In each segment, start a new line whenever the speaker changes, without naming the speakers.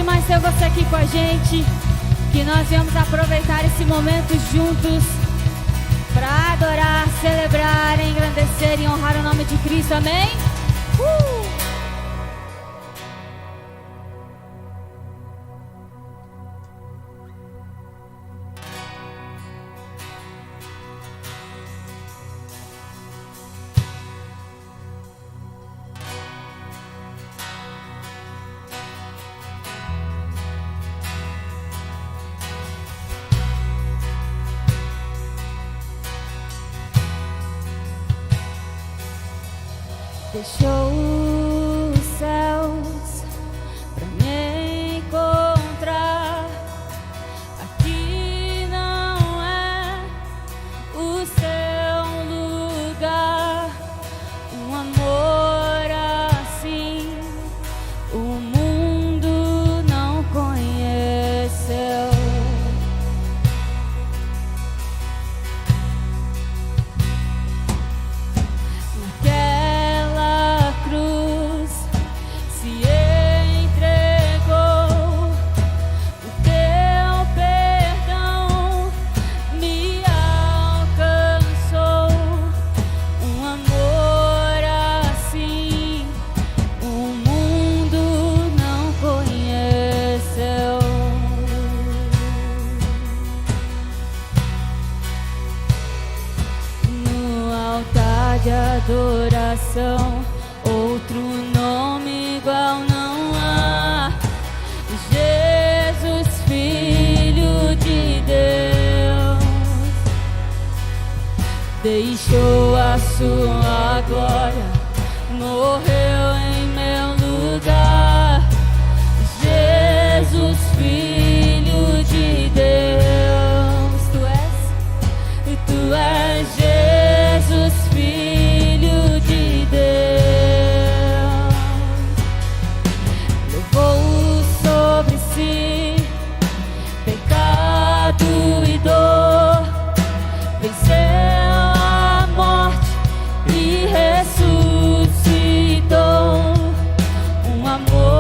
demais ter você aqui com a gente, que nós viemos aproveitar esse momento juntos para adorar, celebrar, engrandecer e honrar o nome de Cristo, amém? Deixou os céus pra me encontrar. Aqui não é o seu lugar. Um amor assim o mundo não conheceu. De adoração, outro nome igual não há. Jesus, Filho de Deus, deixou a sua glória, morreu em meu lugar. Jesus, Filho de Deus, tu és Jesus, Filho de Deus. Levou sobre si pecado e dor, venceu a morte e ressuscitou. Um amor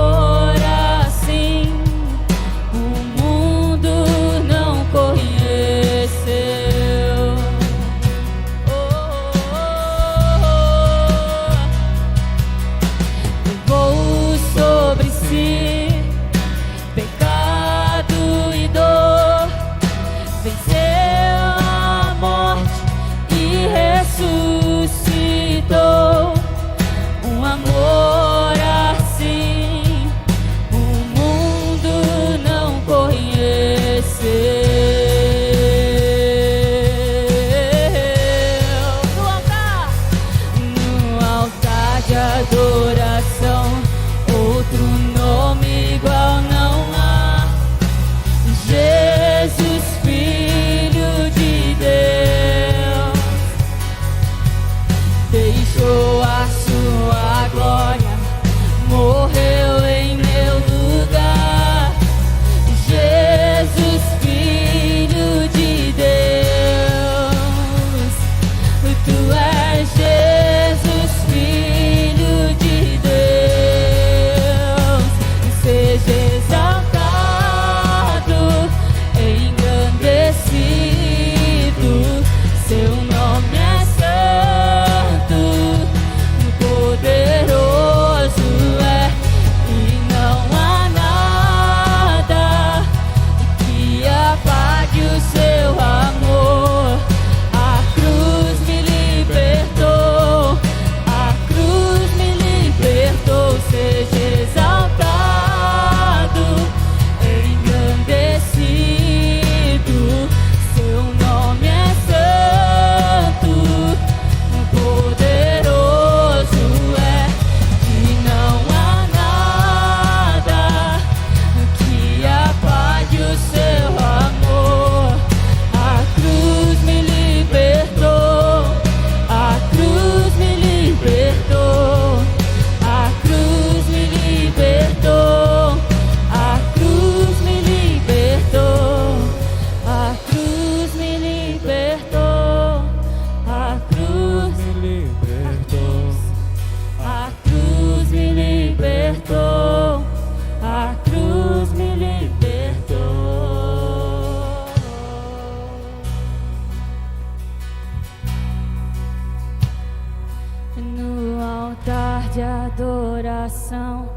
altar de adoração,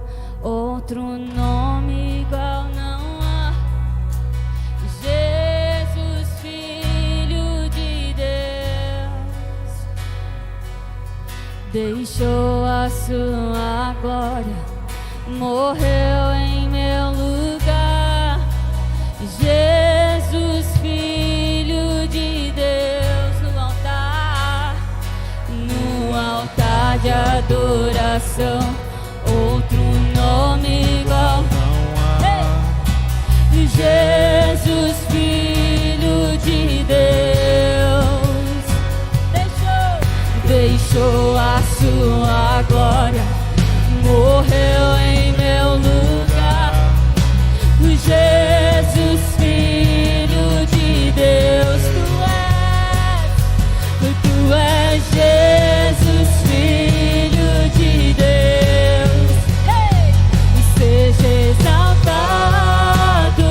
outro nome igual não há. Jesus, Filho de Deus, deixou a sua glória, morreu em meu lugar. Jesus, Filho de Deus, no altar de adoração, outro nome igual não há. Jesus, Filho de Deus, deixou a sua glória, morreu em meu lugar. Jesus, Filho de Deus, tu és Jesus, Filho de Deus. Seja exaltado,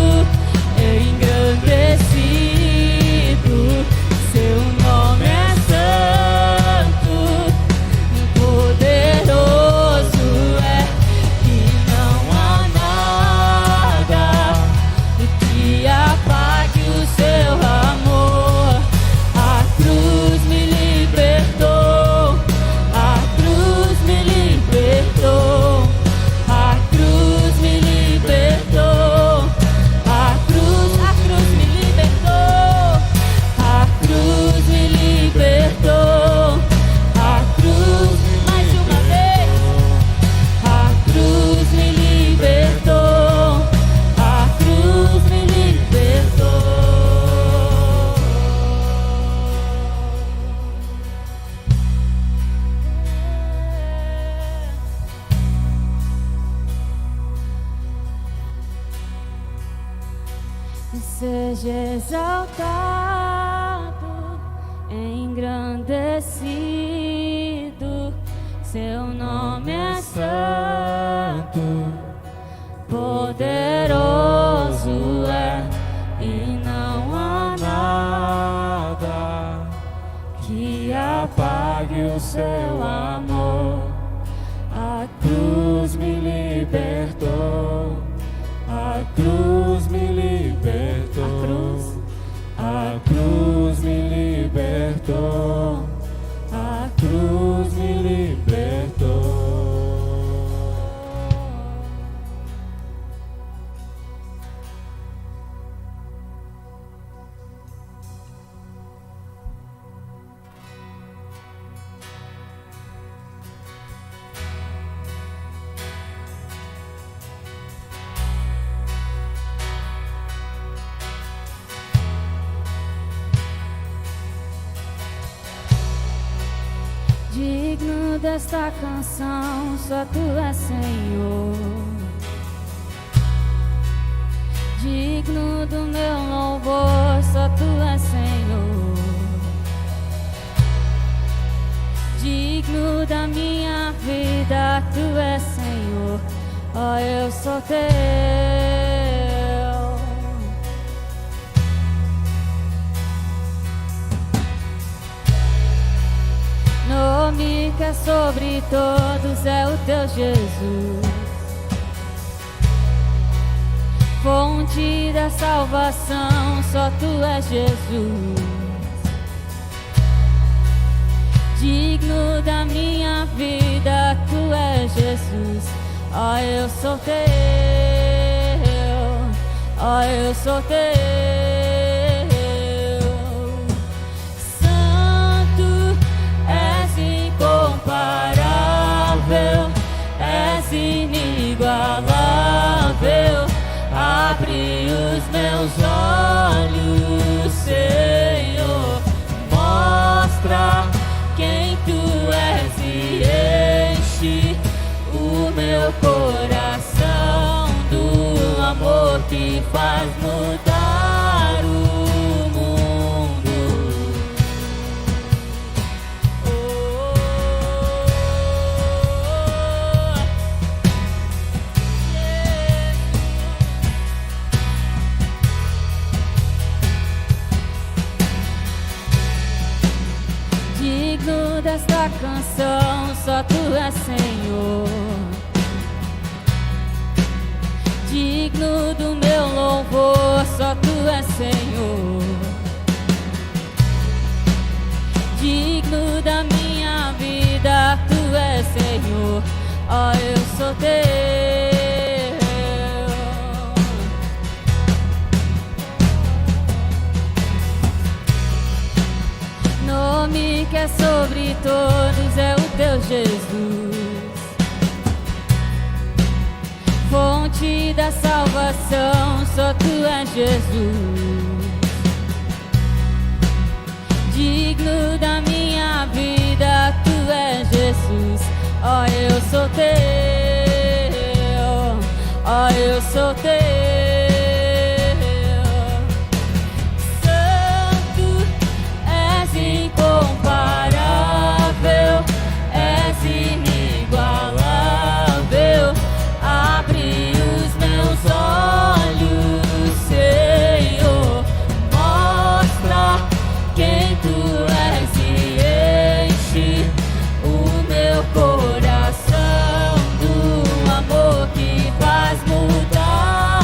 engrandecido, seu nome é santo, poderoso é, e não há nada que apague o seu amor. A cruz me libertou, a cruz me libertou, a cruz me libertou, a cruz me libertou, a cruz me libertou, a cruz, mais uma vez, a cruz me libertou, a cruz me libertou. Seja exaltado, engrandecido, seu nome é santo, poderoso é, e não há nada que apague o seu amor. A cruz me libertou, a cruz me libertou, a cruz me libertou, a cruz me libertou. Digno desta canção, só tu és Senhor. Digno do meu louvor, só tu és Senhor. Digno da minha vida, tu és Senhor. Ó, eu sou teu. Nome que é sobre todos é o teu Jesus, fonte da salvação, só tu és Jesus. Digno da minha vida, tu és Jesus. Ó, eu sou teu, ó, eu sou teu. Incomparável, és inigualável. Abre os meus olhos, Senhor, mostra quem tu és e enche o meu coração do amor que faz mudar o mundo. Digno desta canção, canção, só tu és Senhor. Digno do meu louvor, só tu és Senhor. Digno da minha vida, tu és Senhor. Ó, eu sou teu. Nome que é sobre todos é o teu Jesus. Fonte da salvação, só tu és Jesus. Digno da minha vida, tu és Jesus. Ó, eu sou teu. Ó, eu sou teu. Santo, és incomparável, és inigualável. Abre os meus olhos, Senhor, mostra quem tu és e enche o meu coração do amor que faz mudar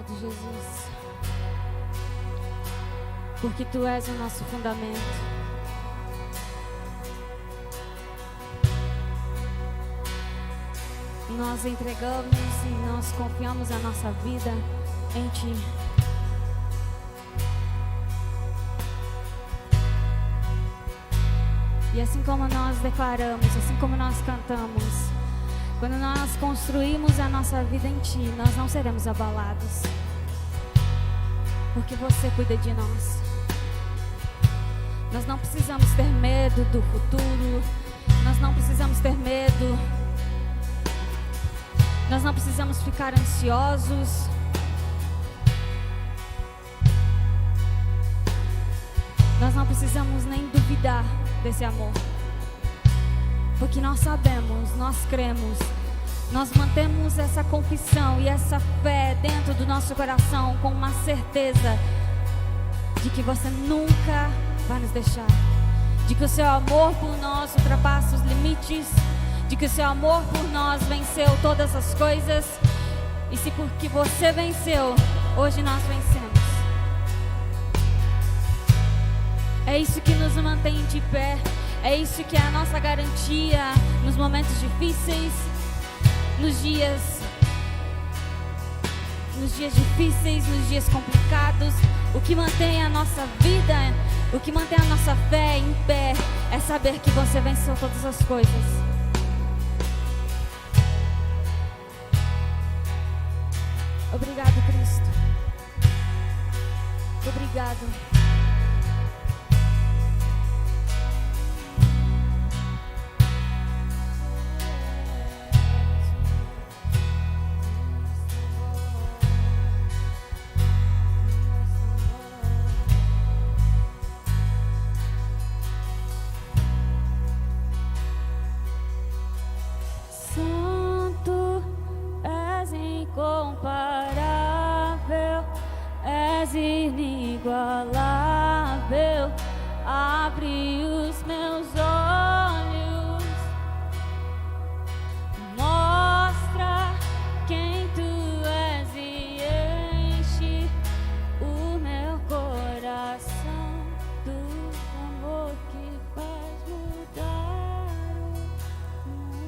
Obrigado, Jesus, porque Tu és o nosso fundamento. Nós entregamos e nós confiamos a nossa vida em Ti. E assim como nós declaramos, assim como nós cantamos, quando nós construímos a nossa vida em Ti, nós não seremos abalados, porque Você cuida de nós. Nós não precisamos ter medo do futuro, nós não precisamos ter medo, nós não precisamos ficar ansiosos. Nós não precisamos nem duvidar desse amor, porque nós sabemos, nós cremos, nós mantemos essa confissão e essa fé dentro do nosso coração com uma certeza de que Você nunca vai nos deixar, de que o Seu amor por nós ultrapassa os limites, de que o Seu amor por nós venceu todas as coisas, e se porque Você venceu, hoje nós vencemos. É isso que nos mantém de pé, é isso que é a nossa garantia nos momentos difíceis, nos dias difíceis, nos dias complicados. O que mantém a nossa vida, o que mantém a nossa fé em pé, é saber que Você venceu todas as coisas. Obrigado, Cristo. Obrigado. Incomparável, és inigualável, abre os meus olhos, mostra quem Tu és e enche o meu coração do amor que faz mudar o mundo.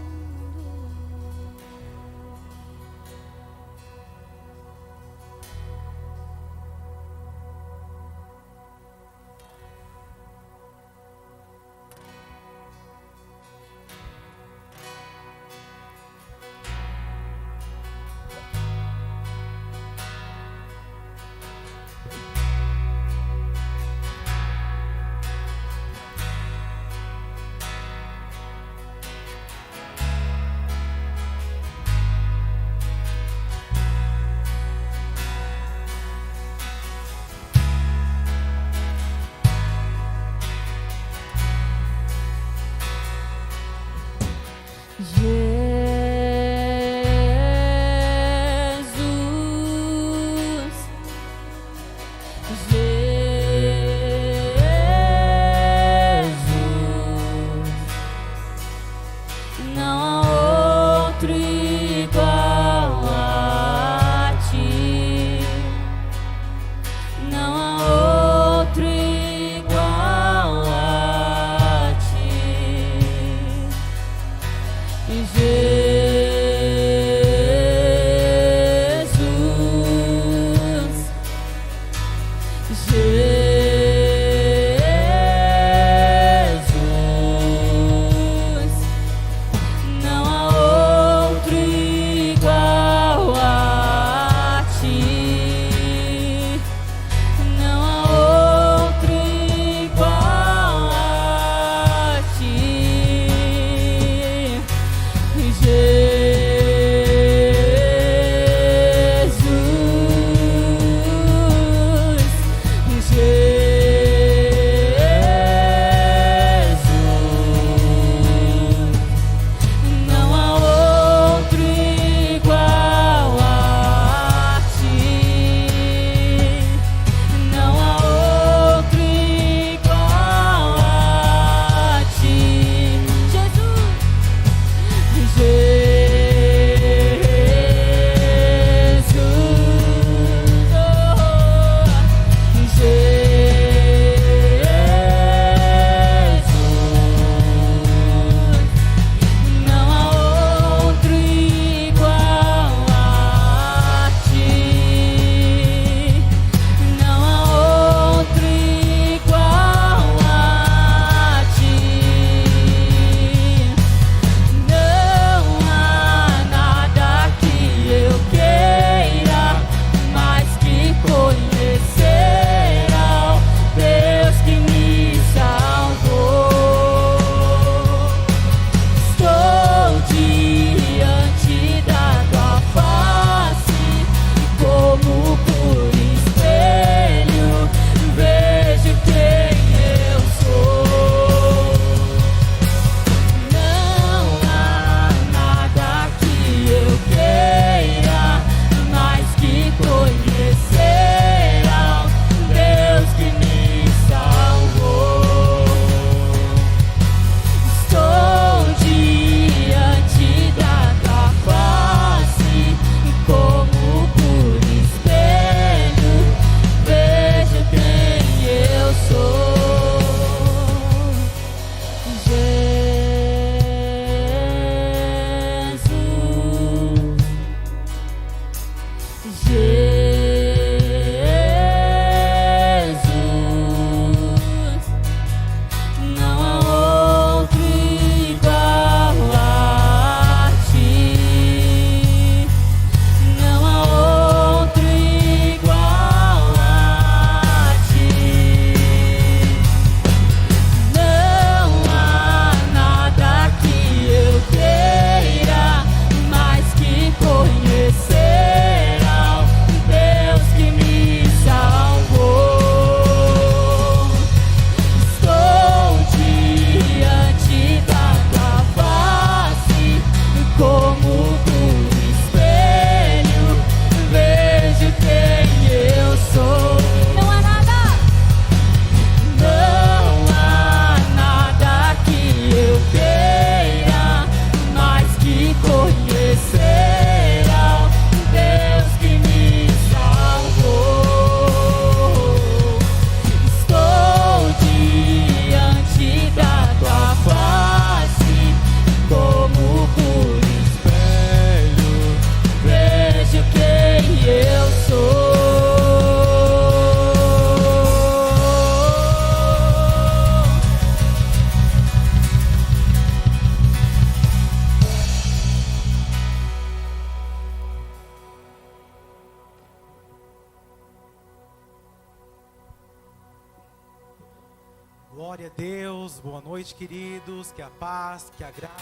Glória a Deus, boa noite, queridos. Que a paz, que a graça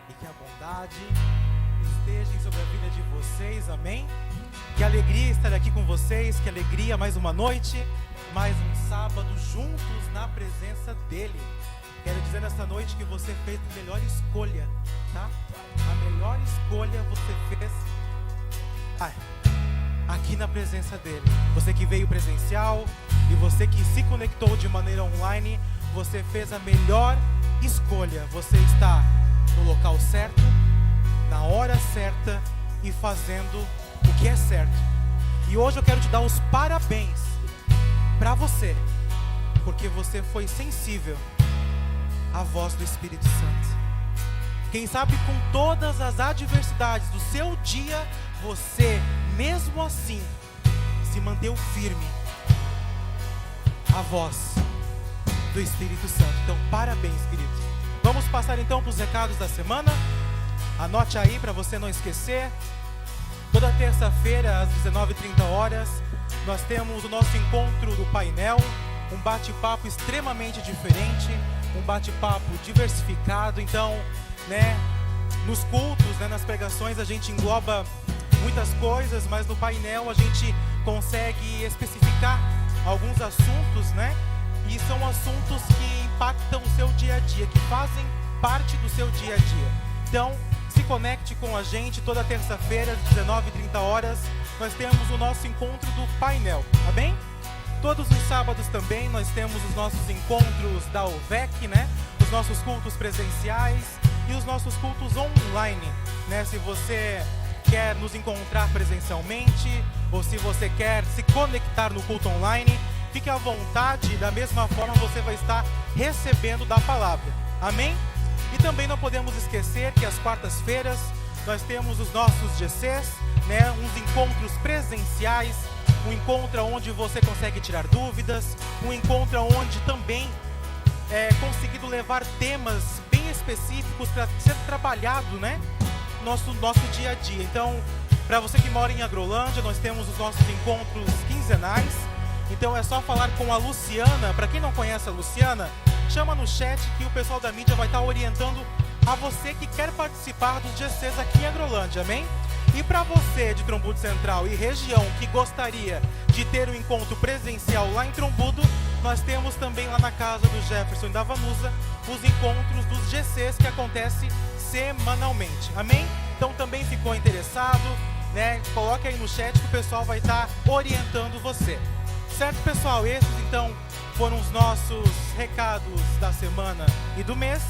e que a bondade estejam sobre a vida de vocês, amém? Que alegria estar aqui com vocês, que alegria, mais uma noite, mais um sábado juntos na presença dEle. Quero dizer nessa noite que você fez a melhor escolha, tá? A melhor escolha você fez aqui na presença dEle. Você que veio presencial e você que se conectou de maneira online, você fez a melhor escolha. Você está no local certo, na hora certa e fazendo o que é certo. E hoje eu quero te dar os parabéns para você, porque você foi sensível à voz do Espírito Santo. Quem sabe com todas as adversidades do seu dia, você, mesmo assim, se manteve firme à voz do Espírito Santo. Então, parabéns, querido. Vamos passar então para os recados da semana. Anote aí para você não esquecer. Toda terça-feira, às 19h30, nós temos o nosso encontro do painel. Um bate-papo extremamente diferente, um bate-papo diversificado. Então, nos cultos, nas pregações, a gente engloba muitas coisas, mas no painel a gente consegue especificar alguns assuntos, E são assuntos que impactam o seu dia a dia, que fazem parte do seu dia a dia. Então, se conecte com a gente toda terça-feira, às 19h30, nós temos o nosso encontro do painel, tá bem? Todos os sábados também nós temos os nossos encontros da OVEC, Os nossos cultos presenciais e os nossos cultos online, Se você quer nos encontrar presencialmente ou se você quer se conectar no culto online, fique à vontade, da mesma forma você vai estar recebendo da palavra, amém? E também não podemos esquecer que às quartas-feiras nós temos os nossos GCs, uns encontros presenciais, um encontro onde você consegue tirar dúvidas, um encontro onde também é conseguido levar temas bem específicos para ser trabalhado, nosso dia a dia. Então, para você que mora em Agrolândia, nós temos os nossos encontros quinzenais. Então é só falar com a Luciana. Para quem não conhece a Luciana, chama no chat que o pessoal da mídia vai estar orientando a você que quer participar dos GCs aqui em Agrolândia, amém? E para você de Trombudo Central e região que gostaria de ter um encontro presencial lá em Trombudo, nós temos também lá na casa do Jefferson e da Vanusa os encontros dos GCs que acontecem semanalmente, amém? Então também ficou interessado, Coloque aí no chat que o pessoal vai estar orientando você. Certo, pessoal? Esses então foram os nossos recados da semana e do mês.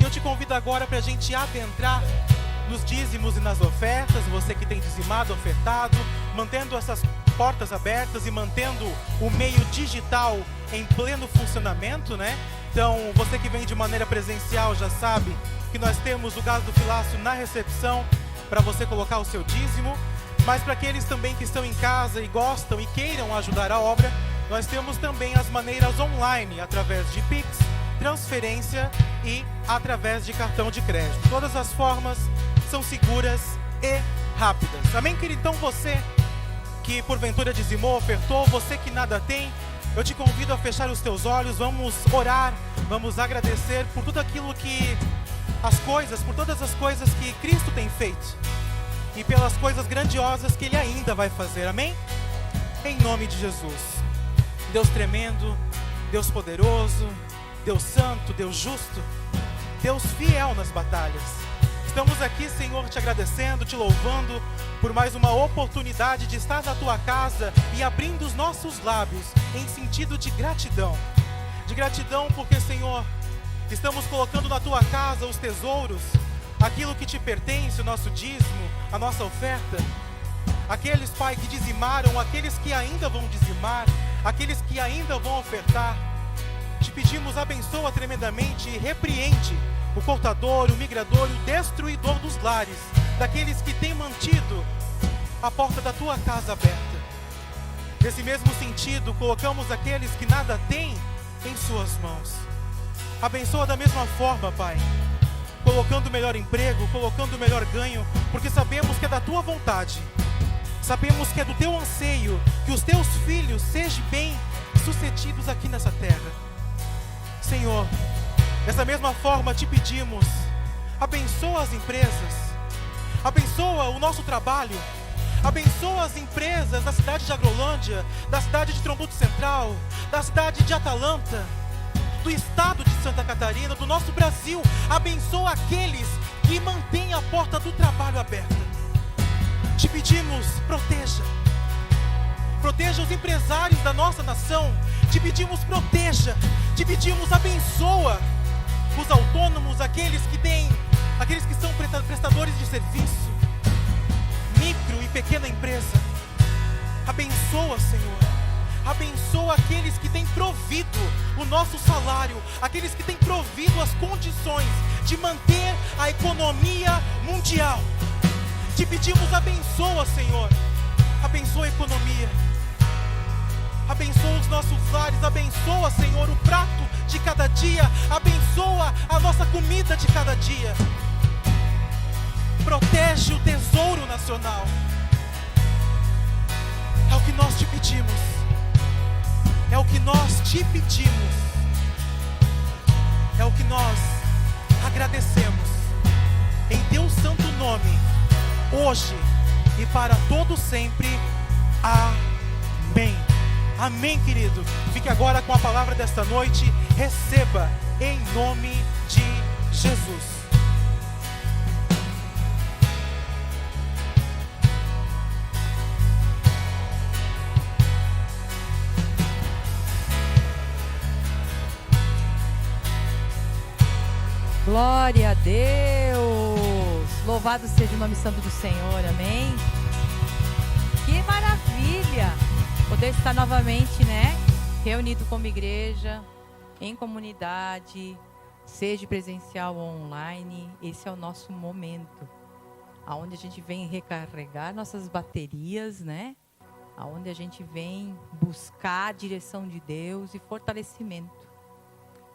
E eu te convido agora para a gente adentrar nos dízimos e nas ofertas. Você que tem dizimado, ofertado, mantendo essas portas abertas e mantendo o meio digital em pleno funcionamento, Então, você que vem de maneira presencial já sabe que nós temos o gás do filácio na recepção para você colocar o seu dízimo. Mas para aqueles também que estão em casa e gostam e queiram ajudar a obra, nós temos também as maneiras online, através de Pix, transferência e através de cartão de crédito. Todas as formas são seguras e rápidas. Amém, querido? Então você que porventura dizimou, ofertou, você que nada tem, eu te convido a fechar os teus olhos, vamos orar, vamos agradecer por tudo aquilo que, por todas as coisas que Cristo tem feito. E pelas coisas grandiosas que Ele ainda vai fazer, amém? Em nome de Jesus. Deus tremendo, Deus poderoso, Deus santo, Deus justo, Deus fiel nas batalhas. Estamos aqui, Senhor, te agradecendo, te louvando por mais uma oportunidade de estar na Tua casa e abrindo os nossos lábios em sentido de gratidão. De gratidão porque, Senhor, estamos colocando na Tua casa os tesouros, aquilo que te pertence, o nosso dízimo, a nossa oferta. Aqueles, Pai, que dizimaram, aqueles que ainda vão dizimar, aqueles que ainda vão ofertar. Te pedimos, abençoa tremendamente e repreende o cortador, o migrador e o destruidor dos lares, daqueles que têm mantido a porta da Tua casa aberta. Nesse mesmo sentido, colocamos aqueles que nada têm em Suas mãos. Abençoa da mesma forma, Pai, colocando o melhor emprego, colocando o melhor ganho, porque sabemos que é da Tua vontade, sabemos que é do Teu anseio que os Teus filhos sejam bem sucedidos aqui nessa terra. Senhor, dessa mesma forma te pedimos, abençoa as empresas, abençoa o nosso trabalho, abençoa as empresas da cidade de Agrolândia, da cidade de Trombudo Central, da cidade de Atalanta, do estado de Santa Catarina, do nosso Brasil. Abençoa aqueles que mantêm a porta do trabalho aberta. Te pedimos, proteja os empresários da nossa nação. Te pedimos, proteja, te pedimos, abençoa os autônomos, aqueles que são prestadores de serviço, micro e pequena empresa. Abençoa, Senhor. Abençoa aqueles que têm provido o nosso salário, aqueles que têm provido as condições de manter a economia mundial. Te pedimos, abençoa, Senhor. Abençoa a economia. Abençoa os nossos lares. Abençoa, Senhor, o prato de cada dia. Abençoa a nossa comida de cada dia. Protege o tesouro nacional. É o que nós te pedimos. É o que nós te pedimos. É o que nós agradecemos. Em teu santo nome, hoje e para todo sempre. Amém. Amém, querido. Fique agora com a palavra desta noite. Receba em nome de Jesus.
Glória a Deus! Louvado seja o nome santo do Senhor, amém? Que maravilha! Poder estar novamente, reunido como igreja, em comunidade, seja presencial ou online. Esse é o nosso momento, aonde a gente vem recarregar nossas baterias, aonde a gente vem buscar a direção de Deus e fortalecimento.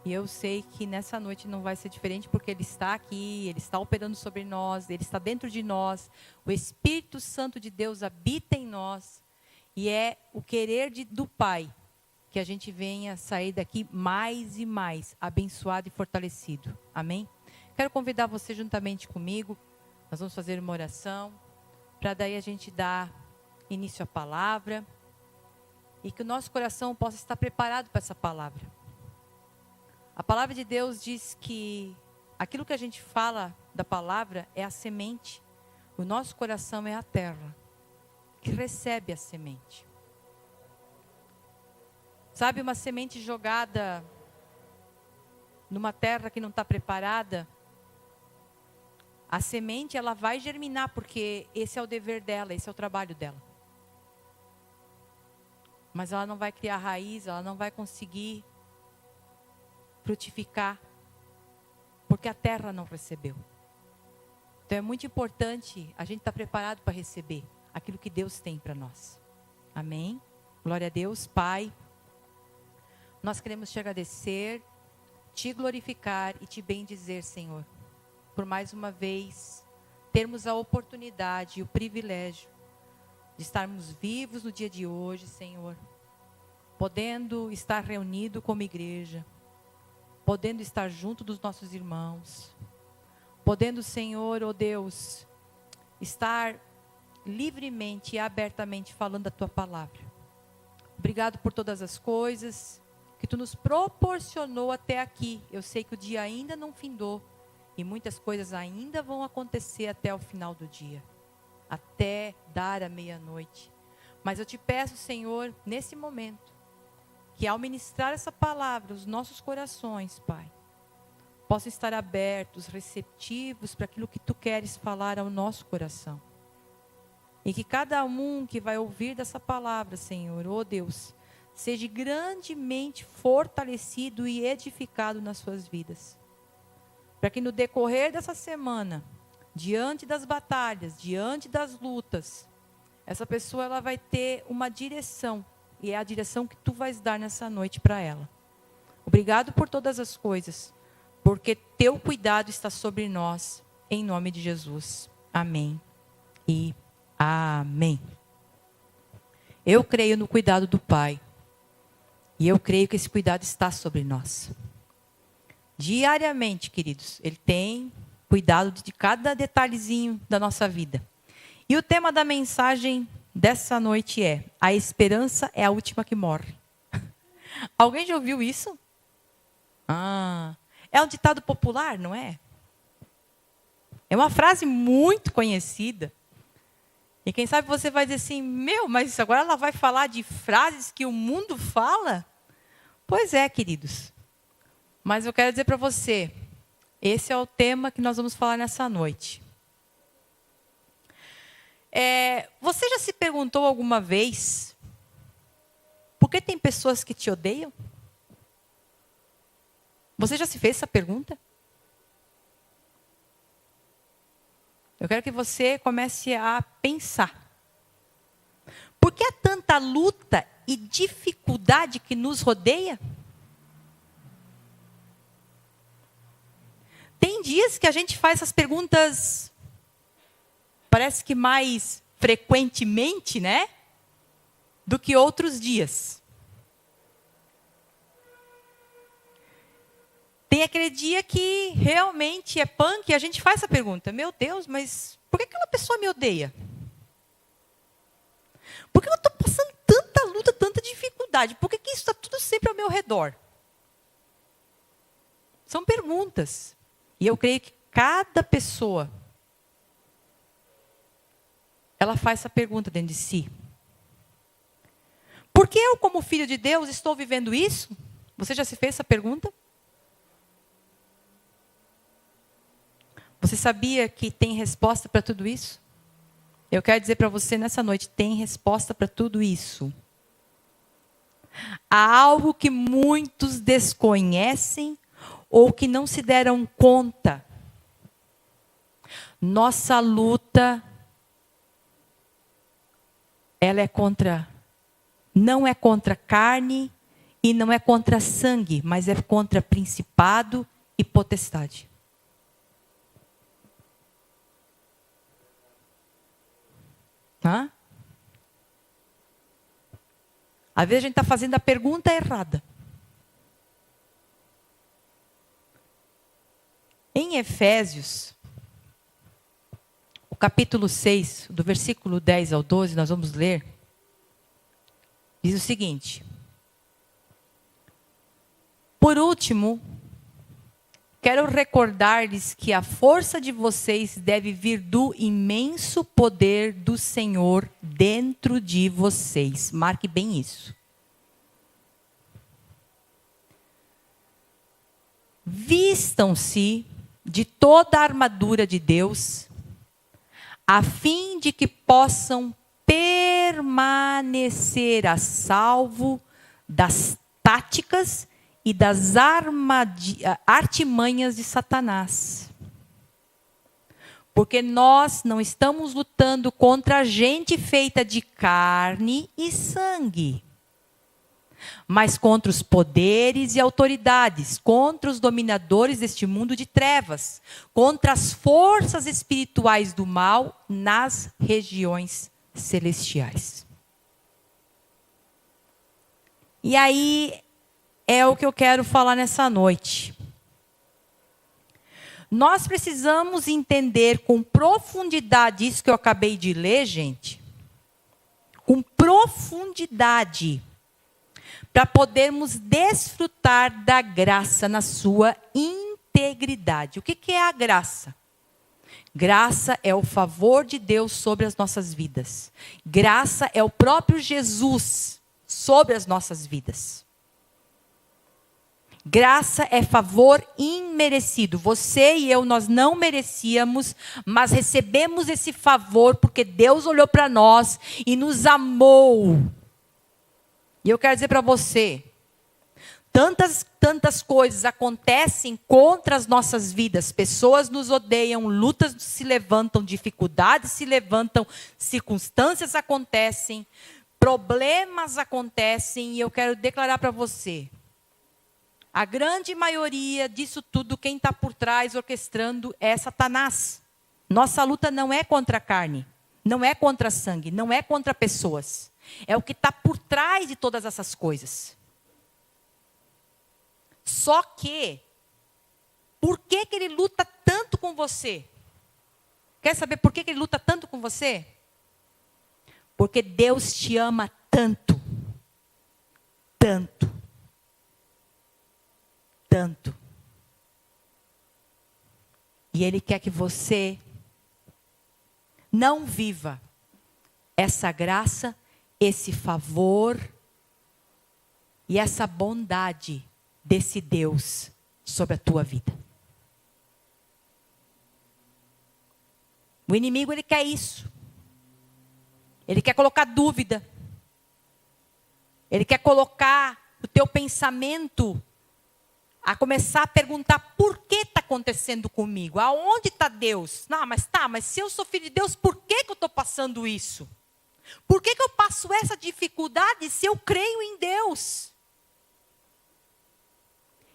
E eu sei que nessa noite não vai ser diferente, porque Ele está aqui, Ele está operando sobre nós, Ele está dentro de nós. O Espírito Santo de Deus habita em nós. E é o querer do Pai que a gente venha sair daqui mais e mais abençoado e fortalecido. Amém? Quero convidar você juntamente comigo. Nós vamos fazer uma oração, para daí a gente dar início à palavra. E que o nosso coração possa estar preparado para essa palavra. A palavra de Deus diz que aquilo que a gente fala da palavra é a semente. O nosso coração é a terra que recebe a semente. Sabe, uma semente jogada numa terra que não está preparada, a semente ela vai germinar, porque esse é o dever dela, esse é o trabalho dela. Mas ela não vai criar raiz, ela não vai conseguir frutificar, porque a terra não recebeu. Então é muito importante a gente estar preparado para receber aquilo que Deus tem para nós. Amém? Glória a Deus. Pai, nós queremos te agradecer, te glorificar e te bendizer, Senhor, por mais uma vez termos a oportunidade e o privilégio de estarmos vivos no dia de hoje, Senhor, podendo estar reunido como igreja, podendo estar junto dos nossos irmãos, podendo, Senhor, ó Deus, estar livremente e abertamente falando da Tua palavra. Obrigado por todas as coisas que Tu nos proporcionou até aqui. Eu sei que o dia ainda não findou e muitas coisas ainda vão acontecer até o final do dia, até dar a meia-noite. Mas eu te peço, Senhor, nesse momento, que ao ministrar essa palavra, os nossos corações, Pai, possam estar abertos, receptivos para aquilo que Tu queres falar ao nosso coração. E que cada um que vai ouvir dessa palavra, Senhor, ó Deus, seja grandemente fortalecido e edificado nas suas vidas. Para que no decorrer dessa semana, diante das batalhas, diante das lutas, essa pessoa ela vai ter uma direção. E é a direção que Tu vais dar nessa noite para ela. Obrigado por todas as coisas, porque Teu cuidado está sobre nós, em nome de Jesus. Amém e amém. Eu creio no cuidado do Pai, e eu creio que esse cuidado está sobre nós. Diariamente, queridos, Ele tem cuidado de cada detalhezinho da nossa vida. E o tema da mensagem dessa noite é: a esperança é a última que morre. Alguém já ouviu isso? É um ditado popular, não é? É uma frase muito conhecida. E quem sabe você vai dizer assim: mas agora ela vai falar de frases que o mundo fala? Pois é, queridos. Mas eu quero dizer para você, esse é o tema que nós vamos falar nessa noite. Você já se perguntou alguma vez por que tem pessoas que te odeiam? Você já se fez essa pergunta? Eu quero que você comece a pensar. Por que há tanta luta e dificuldade que nos rodeia? Tem dias que a gente faz essas perguntas, parece que mais frequentemente, né? Do que outros dias. Tem aquele dia que realmente é punk e a gente faz essa pergunta: meu Deus, mas por que aquela pessoa me odeia? Por que eu estou passando tanta luta, tanta dificuldade? Por que isso está tudo sempre ao meu redor? São perguntas. E eu creio que cada pessoa, ela faz essa pergunta dentro de si. Por que eu, como filho de Deus, estou vivendo isso? Você já se fez essa pergunta? Você sabia que tem resposta para tudo isso? Eu quero dizer para você nessa noite: tem resposta para tudo isso. Há algo que muitos desconhecem ou que não se deram conta. Nossa luta, ela não é contra carne e não é contra sangue, mas é contra principado e potestade. Às vezes a gente está fazendo a pergunta errada. Em Efésios, o capítulo 6, do versículo 10 ao 12, nós vamos ler. Diz o seguinte: por último, quero recordar-lhes que a força de vocês deve vir do imenso poder do Senhor dentro de vocês. Marque bem isso. Vistam-se de toda a armadura de Deus, a fim de que possam permanecer a salvo das táticas e das artimanhas de Satanás. Porque nós não estamos lutando contra gente feita de carne e sangue, mas contra os poderes e autoridades, contra os dominadores deste mundo de trevas, contra as forças espirituais do mal nas regiões celestiais. E aí é o que eu quero falar nessa noite. Nós precisamos entender com profundidade isso que eu acabei de ler, gente. Com profundidade. Para podermos desfrutar da graça na sua integridade. O que é a graça? Graça é o favor de Deus sobre as nossas vidas. Graça é o próprio Jesus sobre as nossas vidas. Graça é favor imerecido. Você e eu, nós não merecíamos, mas recebemos esse favor porque Deus olhou para nós e nos amou. E eu quero dizer para você, tantas coisas acontecem contra as nossas vidas. Pessoas nos odeiam, lutas se levantam, dificuldades se levantam, circunstâncias acontecem, problemas acontecem. E eu quero declarar para você, a grande maioria disso tudo, quem está por trás orquestrando é Satanás. Nossa luta não é contra a carne, não é contra sangue, não é contra pessoas. É o que está por trás de todas essas coisas. Só que por que ele luta tanto com você? Quer saber por que ele luta tanto com você? Porque Deus te ama tanto. Tanto. Tanto. E Ele quer que você não viva essa graça, esse favor e essa bondade desse Deus sobre a tua vida. O inimigo, ele quer isso. Ele quer colocar dúvida. Ele quer colocar o teu pensamento a começar a perguntar por que está acontecendo comigo? Aonde está Deus? Não, mas se eu sou filho de Deus, por que eu estou passando isso? Por que eu passo essa dificuldade se eu creio em Deus?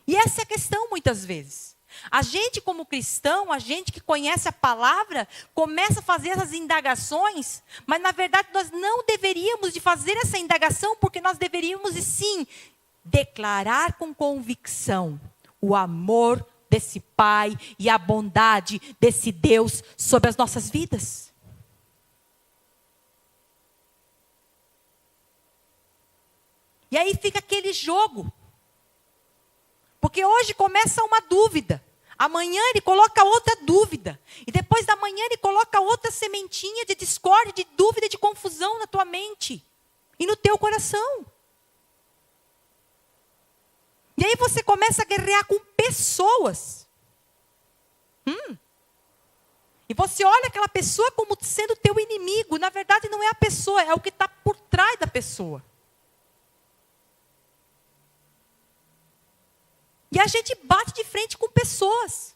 E essa é a questão muitas vezes. A gente como cristão, a gente que conhece a palavra, começa a fazer essas indagações, mas na verdade nós não deveríamos de fazer essa indagação, porque nós deveríamos sim declarar com convicção o amor desse Pai e a bondade desse Deus sobre as nossas vidas. E aí fica aquele jogo. Porque hoje começa uma dúvida. Amanhã ele coloca outra dúvida. E depois da manhã ele coloca outra sementinha de discórdia, de dúvida, de confusão na tua mente. E no teu coração. E aí você começa a guerrear com pessoas. E você olha aquela pessoa como sendo teu inimigo. Na verdade não é a pessoa, é o que está por trás da pessoa. E a gente bate de frente com pessoas.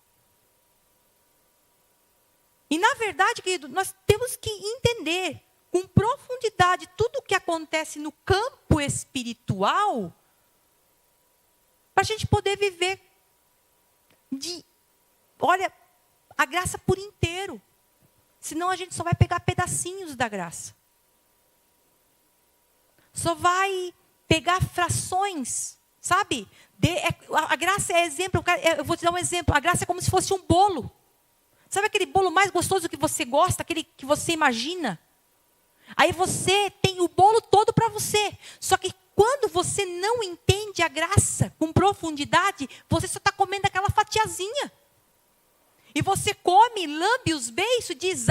E na verdade, querido, nós temos que entender com profundidade tudo o que acontece no campo espiritual, para a gente poder viver a graça por inteiro. Senão a gente só vai pegar pedacinhos da graça. Só vai pegar frações, sabe? A graça é exemplo, eu vou te dar um exemplo. A graça é como se fosse um bolo. Sabe aquele bolo mais gostoso que você gosta, aquele que você imagina? Aí você tem o bolo todo para você. Só que quando você não entende a graça com profundidade, você só está comendo aquela fatiazinha. E você come, lambe os beiços e diz,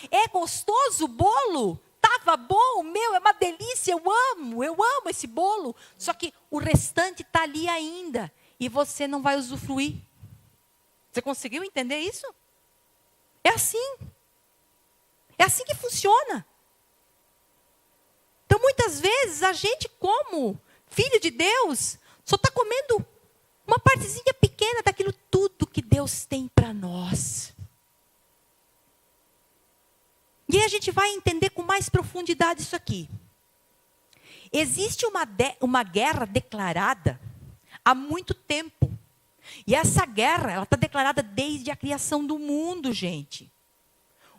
é gostoso o bolo. Estava bom, é uma delícia, eu amo esse bolo. Só que o restante está ali ainda. E você não vai usufruir. Você conseguiu entender isso? É assim. É assim que funciona. Então, muitas vezes, a gente, como filho de Deus, só está comendo uma partezinha pequena daquilo tudo que Deus tem para nós. E aí a gente vai entender com mais profundidade isso aqui. Existe uma guerra declarada há muito tempo. E essa guerra, ela está declarada desde a criação do mundo, gente.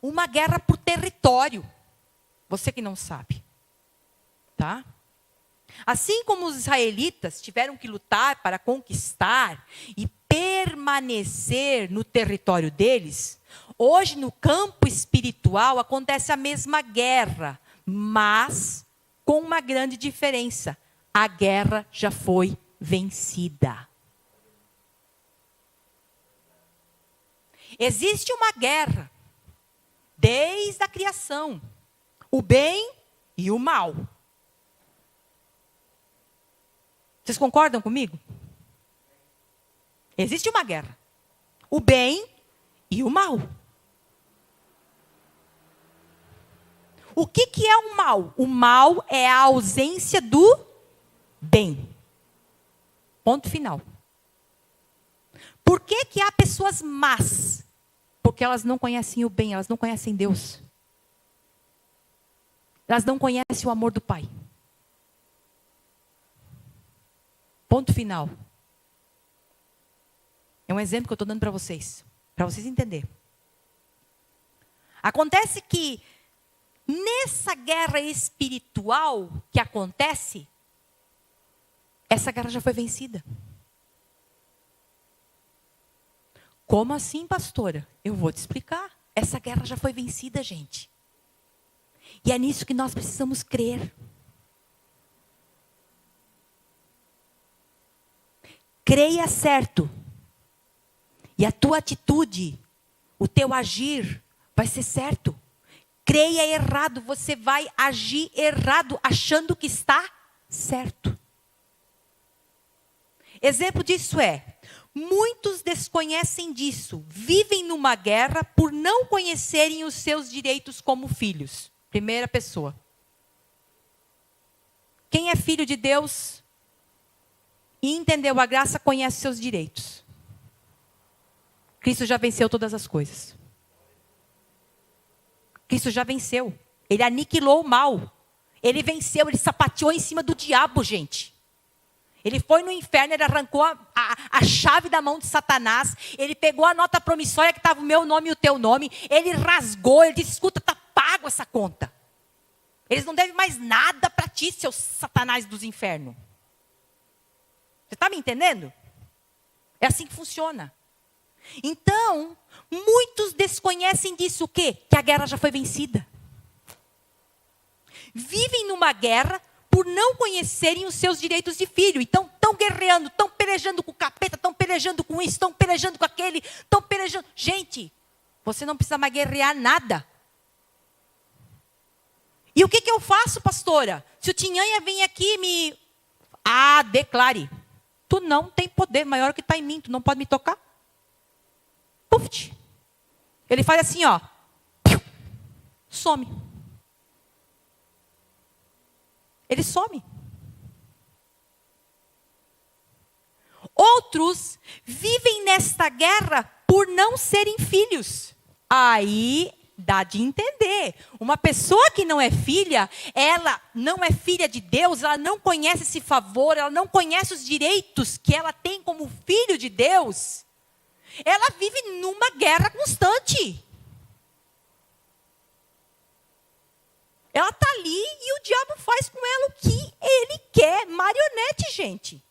Uma guerra por território. Você que não sabe. Tá? Assim como os israelitas tiveram que lutar para conquistar e permanecer no território deles, hoje no campo espiritual acontece a mesma guerra, mas com uma grande diferença. A guerra já foi vencida. Existe uma guerra desde a criação, o bem e o mal. Vocês concordam comigo? Existe uma guerra. O bem e o mal. O que é o mal? O mal é a ausência do bem. Ponto final. Por que há pessoas más? Porque elas não conhecem o bem, elas não conhecem Deus. Elas não conhecem o amor do Pai. Ponto final. É um exemplo que eu estou dando para vocês entenderem. Acontece que, nessa guerra espiritual que acontece, essa guerra já foi vencida. Como assim, pastora? Eu vou te explicar. Essa guerra já foi vencida, gente. E é nisso que nós precisamos crer. Creia certo. E a tua atitude, o teu agir vai ser certo. Creia errado, você vai agir errado, achando que está certo. Exemplo disso é, muitos desconhecem disso, vivem numa guerra por não conhecerem os seus direitos como filhos. Primeira pessoa. Quem é filho de Deus e entendeu a graça, conhece seus direitos. Cristo já venceu todas as coisas. Cristo já venceu. Ele aniquilou o mal. Ele venceu, ele sapateou em cima do diabo, gente. Ele foi no inferno, ele arrancou a chave da mão de Satanás. Ele pegou a nota promissória que estava o meu nome e o teu nome. Ele rasgou, ele disse, escuta, está pago essa conta. Eles não devem mais nada para ti, seus Satanás dos infernos. Você está me entendendo? É assim que funciona. Então, muitos desconhecem disso o quê? Que a guerra já foi vencida. Vivem numa guerra por não conhecerem os seus direitos de filho. Então, estão guerreando, estão pelejando com o capeta, estão pelejando com isso, estão pelejando com aquele, estão pelejando. Gente, você não precisa mais guerrear nada. E o que eu faço, pastora? Se o Tinhanha vem aqui e me... declare. Tu não tem poder maior que está em mim, tu não pode me tocar. Puf. Ele faz assim, ó. Some. Ele some. Outros vivem nesta guerra por não serem filhos. Aí dá de entender. Uma pessoa que não é filha, ela não é filha de Deus, ela não conhece esse favor, ela não conhece os direitos que ela tem como filho de Deus. Ela vive numa guerra constante. Ela está ali e o diabo faz com ela o que ele quer. Marionete, gente.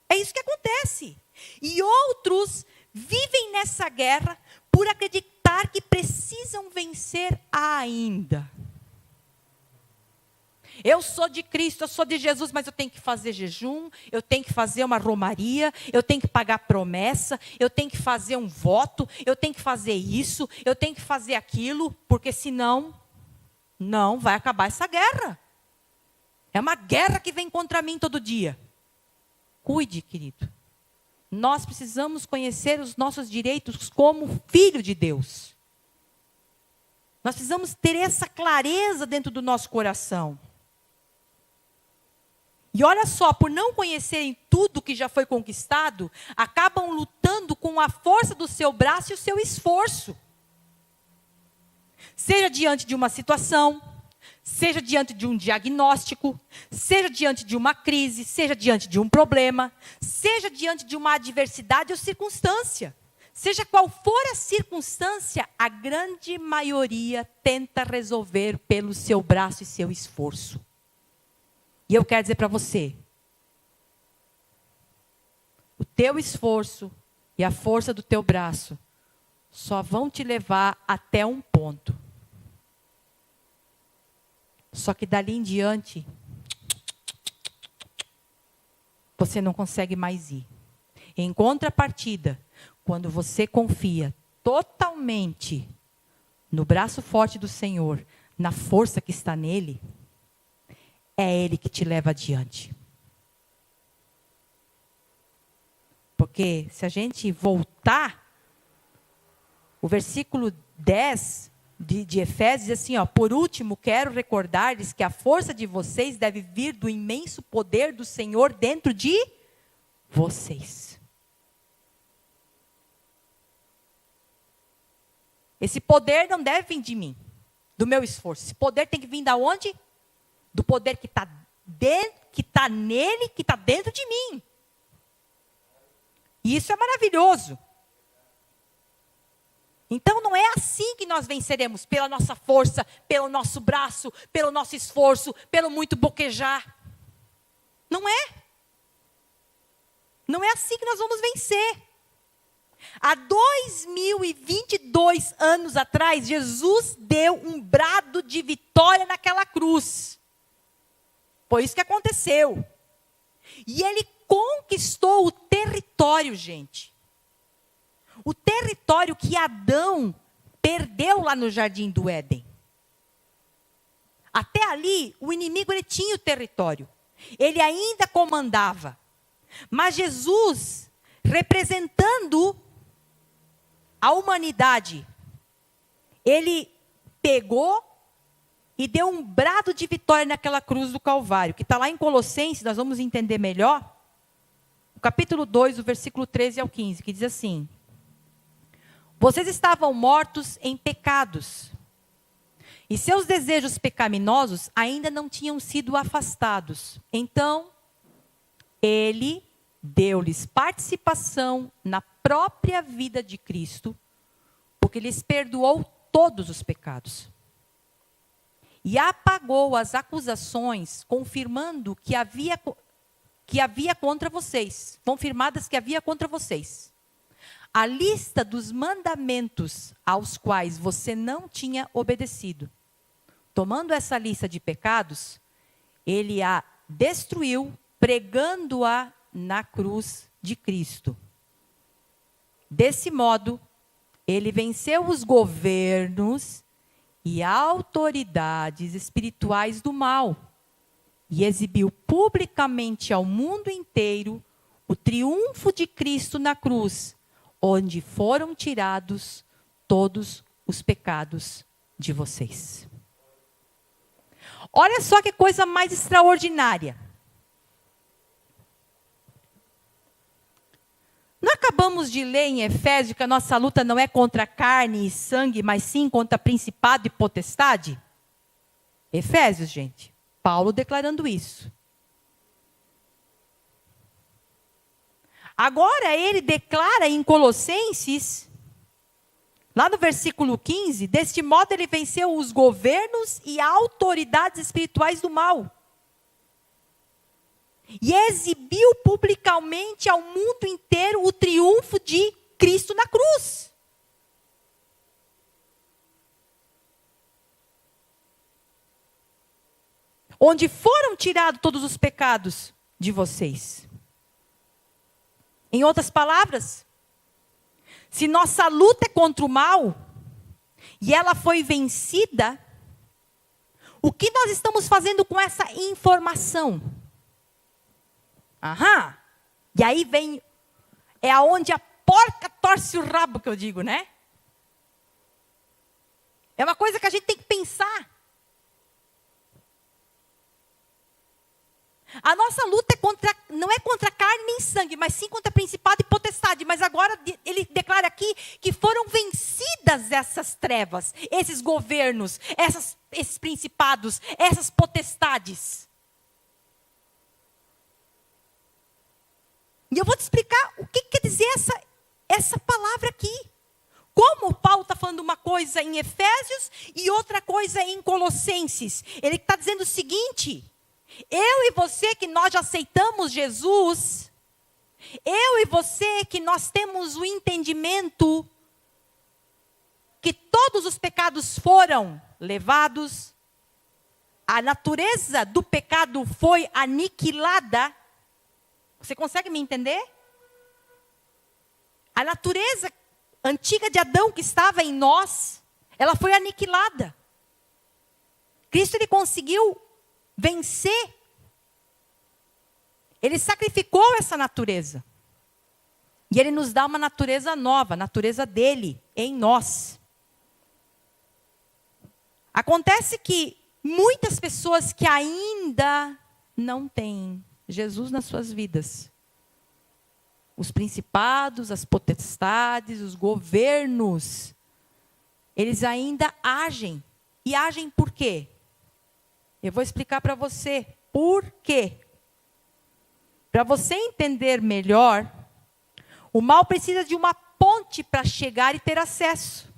É isso que acontece. E outros vivem nessa guerra por acreditar que precisam vencer ainda. Eu sou de Cristo, eu sou de Jesus, mas eu tenho que fazer jejum, eu tenho que fazer uma romaria, eu tenho que pagar promessa, eu tenho que fazer um voto, eu tenho que fazer isso, eu tenho que fazer aquilo, porque senão, não vai acabar essa guerra. É uma guerra que vem contra mim todo dia. Cuide, querido. Nós precisamos conhecer os nossos direitos como filho de Deus. Nós precisamos ter essa clareza dentro do nosso coração. E olha só, por não conhecerem tudo que já foi conquistado, acabam lutando com a força do seu braço e o seu esforço. Seja diante de uma situação, seja diante de um diagnóstico, seja diante de uma crise, seja diante de um problema, seja diante de uma adversidade ou circunstância. Seja qual for a circunstância, a grande maioria tenta resolver pelo seu braço e seu esforço. E eu quero dizer para você, o teu esforço e a força do teu braço só vão te levar até um ponto. Só que dali em diante, você não consegue mais ir. Em contrapartida, quando você confia totalmente no braço forte do Senhor, na força que está nele, é Ele que te leva adiante. Porque se a gente voltar, o versículo 10 de Efésios diz assim, ó, por último, quero recordar-lhes que a força de vocês deve vir do imenso poder do Senhor dentro de vocês. Esse poder não deve vir de mim, do meu esforço. Esse poder tem que vir da onde? Do poder que está nele, que está dentro de mim. E isso é maravilhoso. Então não é assim que nós venceremos, pela nossa força, pelo nosso braço, pelo nosso esforço, pelo muito boquejar. Não é. Não é assim que nós vamos vencer. Há 2022 anos atrás, Jesus deu um brado de vitória naquela cruz. Foi isso que aconteceu. E ele conquistou o território, gente. O território que Adão perdeu lá no Jardim do Éden. Até ali, o inimigo ele tinha o território. Ele ainda comandava. Mas Jesus, representando a humanidade, ele pegou e deu um brado de vitória naquela cruz do Calvário, que está lá em Colossenses, nós vamos entender melhor. O capítulo 2, o versículo 13 ao 15, que diz assim: vocês estavam mortos em pecados, e seus desejos pecaminosos ainda não tinham sido afastados. Então, ele deu-lhes participação na própria vida de Cristo, porque lhes perdoou todos os pecados. E apagou as acusações, confirmando que havia contra vocês, confirmadas que havia contra vocês. A lista dos mandamentos aos quais você não tinha obedecido. Tomando essa lista de pecados, ele a destruiu, pregando-a na cruz de Cristo. Desse modo, ele venceu os governos e autoridades espirituais do mal e exibiu publicamente ao mundo inteiro o triunfo de Cristo na cruz, onde foram tirados todos os pecados de vocês. Olha só que coisa mais extraordinária. Não acabamos de ler em Efésios que a nossa luta não é contra carne e sangue, mas sim contra principado e potestade? Efésios, gente. Paulo declarando isso. Agora ele declara em Colossenses, lá no versículo 15, deste modo ele venceu os governos e autoridades espirituais do mal. E exibiu publicamente ao mundo inteiro o triunfo de Cristo na cruz. Onde foram tirados todos os pecados de vocês. Em outras palavras, se nossa luta é contra o mal, e ela foi vencida, o que nós estamos fazendo com essa informação? Aham. E aí vem, é aonde a porca torce o rabo, que eu digo, né? É uma coisa que a gente tem que pensar. A nossa luta não é contra carne nem sangue, mas sim contra principado e potestade. Mas agora ele declara aqui que foram vencidas essas trevas, esses governos, esses principados, essas potestades. E eu vou te explicar o que quer dizer essa palavra aqui. Como Paulo está falando uma coisa em Efésios e outra coisa em Colossenses. Ele está dizendo o seguinte: eu e você que nós já aceitamos Jesus, eu e você que nós temos o entendimento que todos os pecados foram levados, a natureza do pecado foi aniquilada. Você consegue me entender? A natureza antiga de Adão que estava em nós, ela foi aniquilada. Cristo ele conseguiu vencer. Ele sacrificou essa natureza. E ele nos dá uma natureza nova, a natureza dele em nós. Acontece que muitas pessoas que ainda não têm Jesus nas suas vidas, os principados, as potestades, os governos, eles ainda agem. E agem por quê? Eu vou explicar para você por quê. Para você entender melhor, o mal precisa de uma ponte para chegar e ter acesso.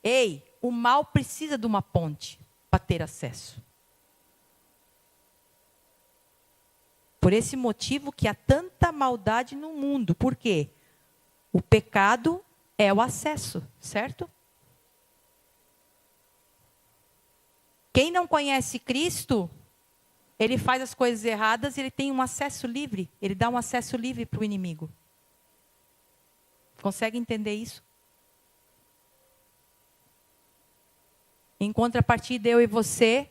Ei, o mal precisa de uma ponte para ter acesso. Por esse motivo que há tanta maldade no mundo. Por quê? O pecado é o acesso, certo? Quem não conhece Cristo, ele faz as coisas erradas, ele tem um acesso livre. Ele dá um acesso livre para o inimigo. Consegue entender isso? Em contrapartida, eu e você,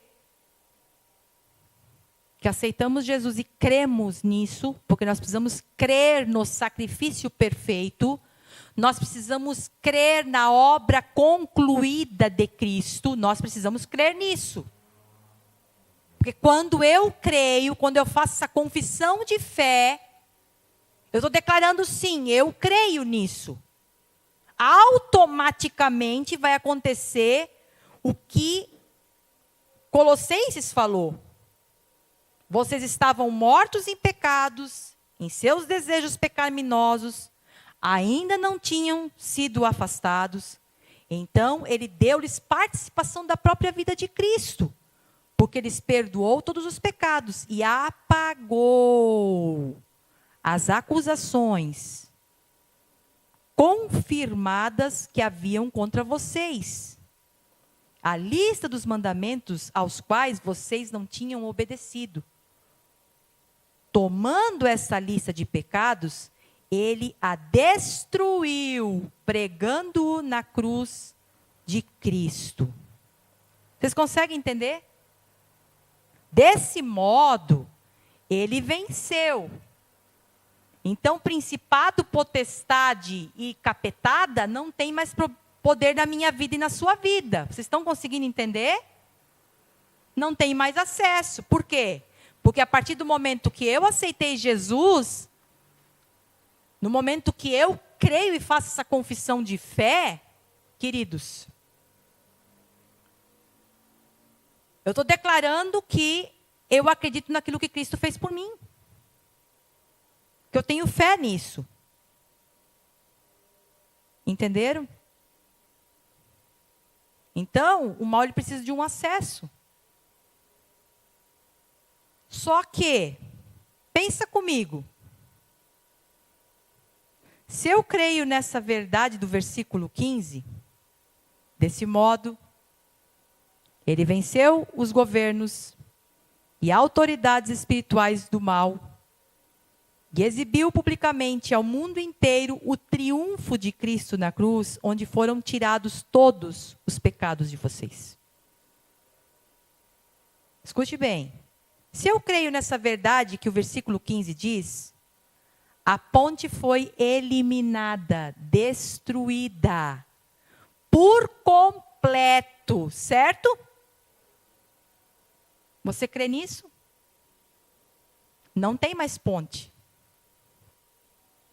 que aceitamos Jesus e cremos nisso, porque nós precisamos crer no sacrifício perfeito, nós precisamos crer na obra concluída de Cristo, nós precisamos crer nisso. Porque quando eu creio, quando eu faço essa confissão de fé, eu estou declarando sim, eu creio nisso. Automaticamente vai acontecer o que Colossenses falou. Vocês estavam mortos em pecados, em seus desejos pecaminosos, ainda não tinham sido afastados. Então, ele deu-lhes participação da própria vida de Cristo, porque lhes perdoou todos os pecados e apagou as acusações confirmadas que haviam contra vocês. A lista dos mandamentos aos quais vocês não tinham obedecido. Tomando essa lista de pecados, ele a destruiu, pregando-o na cruz de Cristo. Vocês conseguem entender? Desse modo, ele venceu. Então, principado, potestade e capetada não tem mais poder na minha vida e na sua vida. Vocês estão conseguindo entender? Não tem mais acesso. Por quê? Porque a partir do momento que eu aceitei Jesus, no momento que eu creio e faço essa confissão de fé, queridos, eu estou declarando que eu acredito naquilo que Cristo fez por mim. Que eu tenho fé nisso. Entenderam? Então, o mal ele precisa de um acesso. Só que, pensa comigo. Se eu creio nessa verdade do versículo 15, desse modo, ele venceu os governos e autoridades espirituais do mal e exibiu publicamente ao mundo inteiro o triunfo de Cristo na cruz, onde foram tirados todos os pecados de vocês. Escute bem. Se eu creio nessa verdade que o versículo 15 diz, a ponte foi eliminada, destruída, por completo, certo? Você crê nisso? Não tem mais ponte.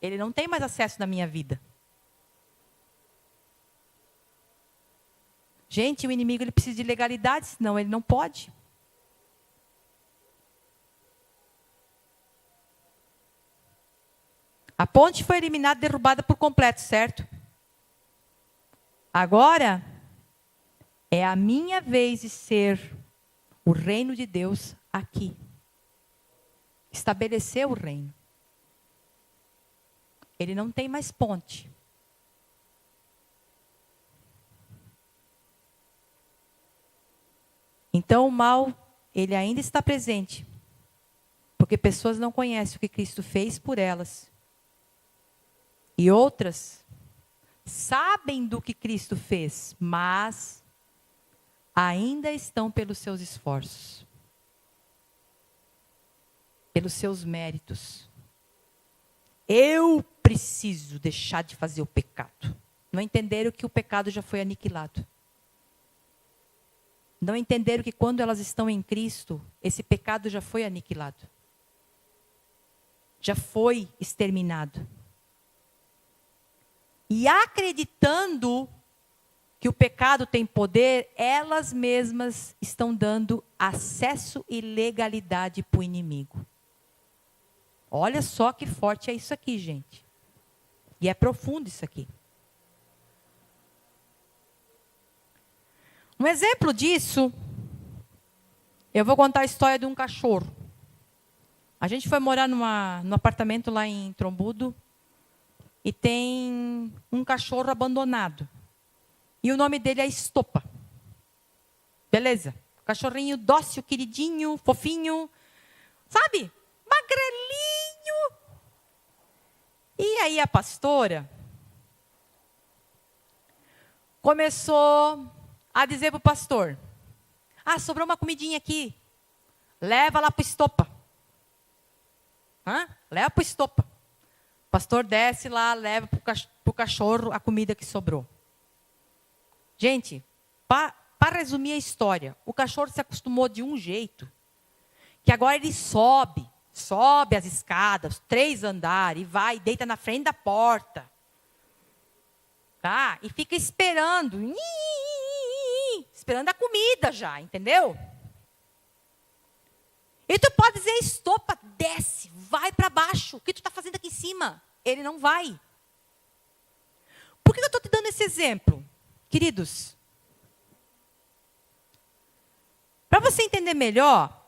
Ele não tem mais acesso na minha vida. Gente, o inimigo ele precisa de legalidade, senão ele não pode. A ponte foi eliminada, derrubada por completo, certo? Agora, é a minha vez de ser o reino de Deus aqui. Estabelecer o reino. Ele não tem mais ponte. Então o mal, ele ainda está presente. Porque pessoas não conhecem o que Cristo fez por elas. E outras sabem do que Cristo fez, mas ainda estão pelos seus esforços. Pelos seus méritos. Eu preciso deixar de fazer o pecado. Não entenderam que o pecado já foi aniquilado. Não entenderam que quando elas estão em Cristo, esse pecado já foi aniquilado. Já foi exterminado. E acreditando que o pecado tem poder, elas mesmas estão dando acesso e legalidade para o inimigo. Olha só que forte é isso aqui, gente. E é profundo isso aqui. Um exemplo disso, eu vou contar a história de um cachorro. A gente foi morar num apartamento lá em Trombudo e tem um cachorro abandonado. E o nome dele é Estopa. Beleza. Cachorrinho dócil, queridinho, fofinho. Sabe? Magrelinho. E aí a pastora começou a dizer para o pastor: sobrou uma comidinha aqui. Leva lá para o Estopa. Leva para o Estopa. O pastor desce lá, leva para o cachorro a comida que sobrou. Gente, para resumir a história, o cachorro se acostumou de um jeito, que agora ele sobe as escadas, 3 andares, e vai, deita na frente da porta. Tá? E fica esperando a comida já, entendeu? E tu pode dizer: Estopa, desce, vai para baixo. O que tu está fazendo aqui em cima? Ele não vai. Por que eu estou te dando esse exemplo? Queridos, para você entender melhor,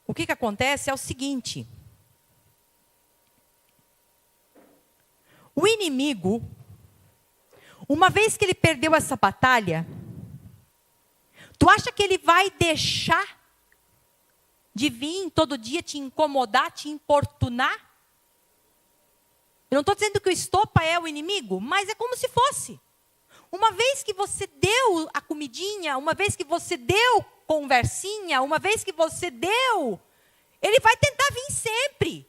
o que acontece é o seguinte. O inimigo, uma vez que ele perdeu essa batalha, tu acha que ele vai deixar de vir todo dia te incomodar, te importunar? Eu não estou dizendo que o Estopa é o inimigo, mas é como se fosse. Uma vez que você deu a comidinha, uma vez que você deu conversinha, uma vez que você deu, ele vai tentar vir sempre.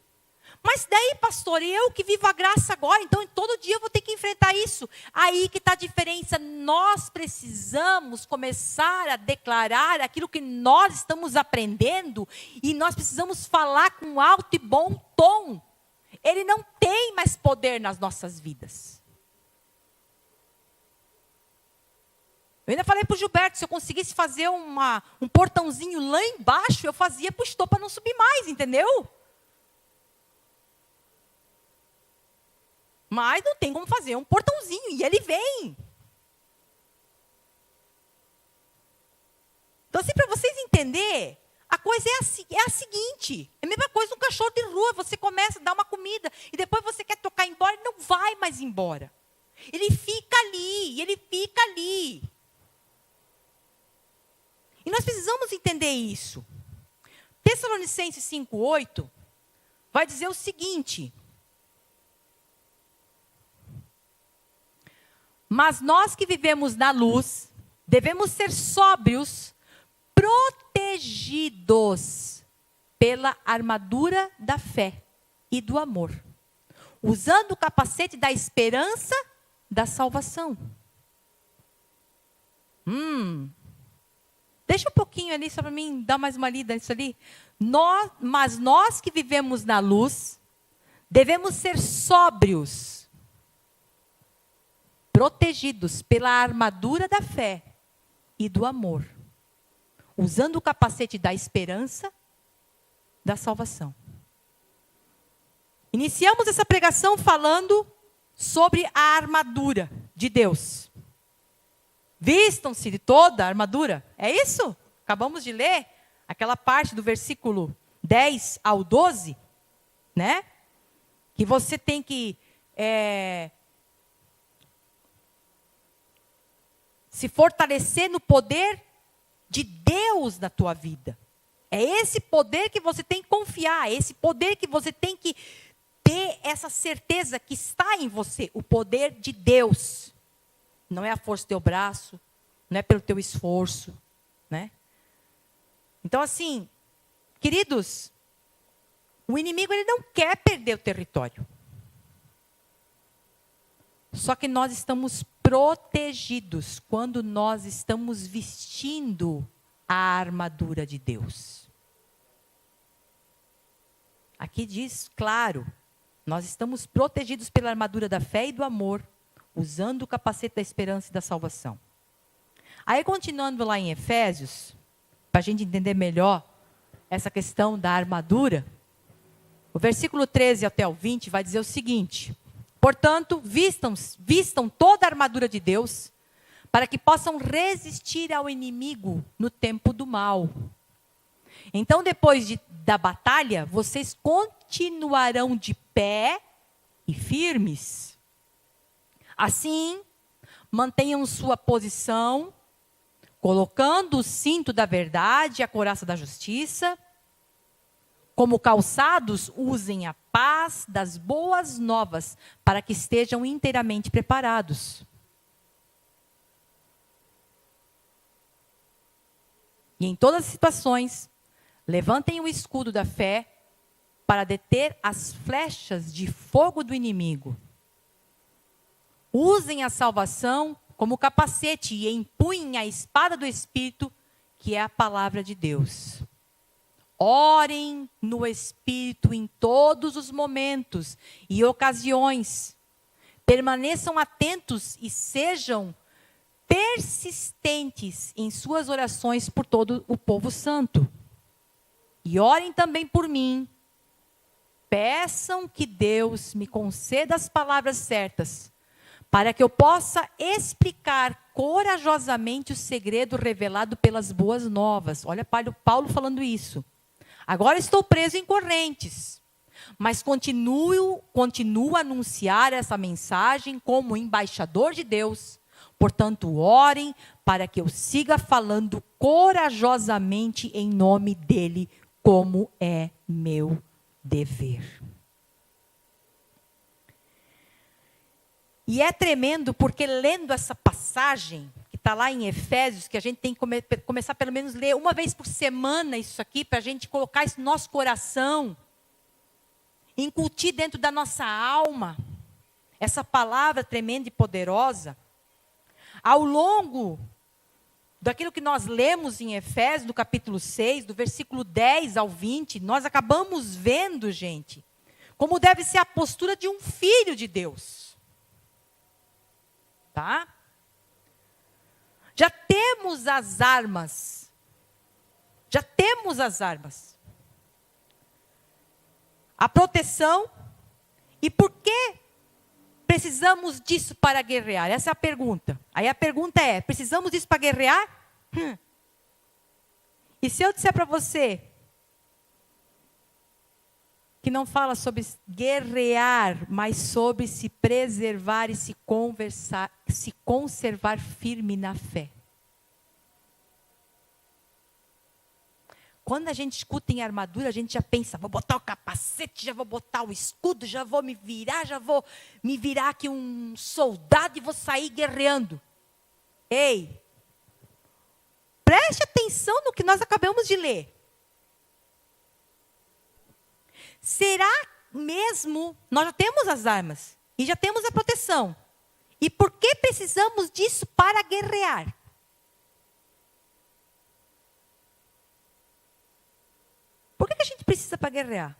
Mas daí, pastor, eu que vivo a graça agora, então todo dia eu vou ter que enfrentar isso. Aí que está a diferença. Nós precisamos começar a declarar aquilo que nós estamos aprendendo e nós precisamos falar com alto e bom tom. Ele não tem mais poder nas nossas vidas. Eu ainda falei para o Gilberto, se eu conseguisse fazer um portãozinho lá embaixo, eu fazia para o Estopa não subir mais, entendeu? Mas não tem como fazer um portãozinho, e ele vem. Então, assim, para vocês entenderem, a coisa é a seguinte: é a mesma coisa um cachorro de rua, você começa a dar uma comida, e depois você quer tocar embora, ele não vai mais embora. Ele fica ali, ele fica ali. E nós precisamos entender isso. Tessalonicenses 5:8 vai dizer o seguinte: mas nós que vivemos na luz, devemos ser sóbrios, protegidos pela armadura da fé e do amor, usando o capacete da esperança da salvação. Deixa um pouquinho ali, só para mim dar mais uma lida nisso ali. Mas nós que vivemos na luz, devemos ser sóbrios, protegidos pela armadura da fé e do amor, usando o capacete da esperança da salvação. Iniciamos essa pregação falando sobre a armadura de Deus. Vistam-se de toda a armadura. É isso? Acabamos de ler aquela parte do versículo 10 ao 12, né? Que você tem que se fortalecer no poder de Deus na tua vida. É esse poder que você tem que confiar, é esse poder que você tem que ter essa certeza que está em você, o poder de Deus. Não é a força do teu braço, não é pelo teu esforço, né? Então, assim, queridos, o inimigo ele não quer perder o território. Só que nós estamos protegidos quando nós estamos vestindo a armadura de Deus. Aqui diz, claro, nós estamos protegidos pela armadura da fé e do amor, usando o capacete da esperança e da salvação. Aí, continuando lá em Efésios, para a gente entender melhor essa questão da armadura, o versículo 13 até o 20 vai dizer o seguinte: portanto, vistam toda a armadura de Deus, para que possam resistir ao inimigo no tempo do mal. Então, depois da batalha, vocês continuarão de pé e firmes. Assim, mantenham sua posição, colocando o cinto da verdade e a couraça da justiça. Como calçados, usem a paz das boas novas, para que estejam inteiramente preparados. E em todas as situações, levantem o escudo da fé para deter as flechas de fogo do inimigo. Usem a salvação como capacete e empunhem a espada do Espírito, que é a palavra de Deus. Orem no Espírito em todos os momentos e ocasiões. Permaneçam atentos e sejam persistentes em suas orações por todo o povo santo. E orem também por mim. Peçam que Deus me conceda as palavras certas, para que eu possa explicar corajosamente o segredo revelado pelas boas novas. Olha Paulo falando isso. Agora estou preso em correntes, mas continuo a anunciar essa mensagem como embaixador de Deus. Portanto, orem para que eu siga falando corajosamente em nome dele, como é meu dever. E é tremendo porque lendo essa passagem, que está lá em Efésios, que a gente tem que começar pelo menos ler uma vez por semana isso aqui, para a gente colocar isso no nosso coração, incutir dentro da nossa alma, essa palavra tremenda e poderosa. Ao longo daquilo que nós lemos em Efésios, do capítulo 6, do versículo 10 ao 20, nós acabamos vendo, gente, como deve ser a postura de um filho de Deus. Tá? Já temos as armas. Já temos as armas. A proteção. E por que precisamos disso para guerrear? Essa é a pergunta. Aí a pergunta é, precisamos disso para guerrear? E se eu disser para você que não fala sobre guerrear, mas sobre se preservar e se conservar firme na fé? Quando a gente escuta em armadura, a gente já pensa, vou botar o capacete, já vou botar o escudo, já vou me virar aqui um soldado e vou sair guerreando. Ei, preste atenção no que nós acabamos de ler. Será mesmo, nós já temos as armas e já temos a proteção. E por que precisamos disso para guerrear? Por que a gente precisa para guerrear?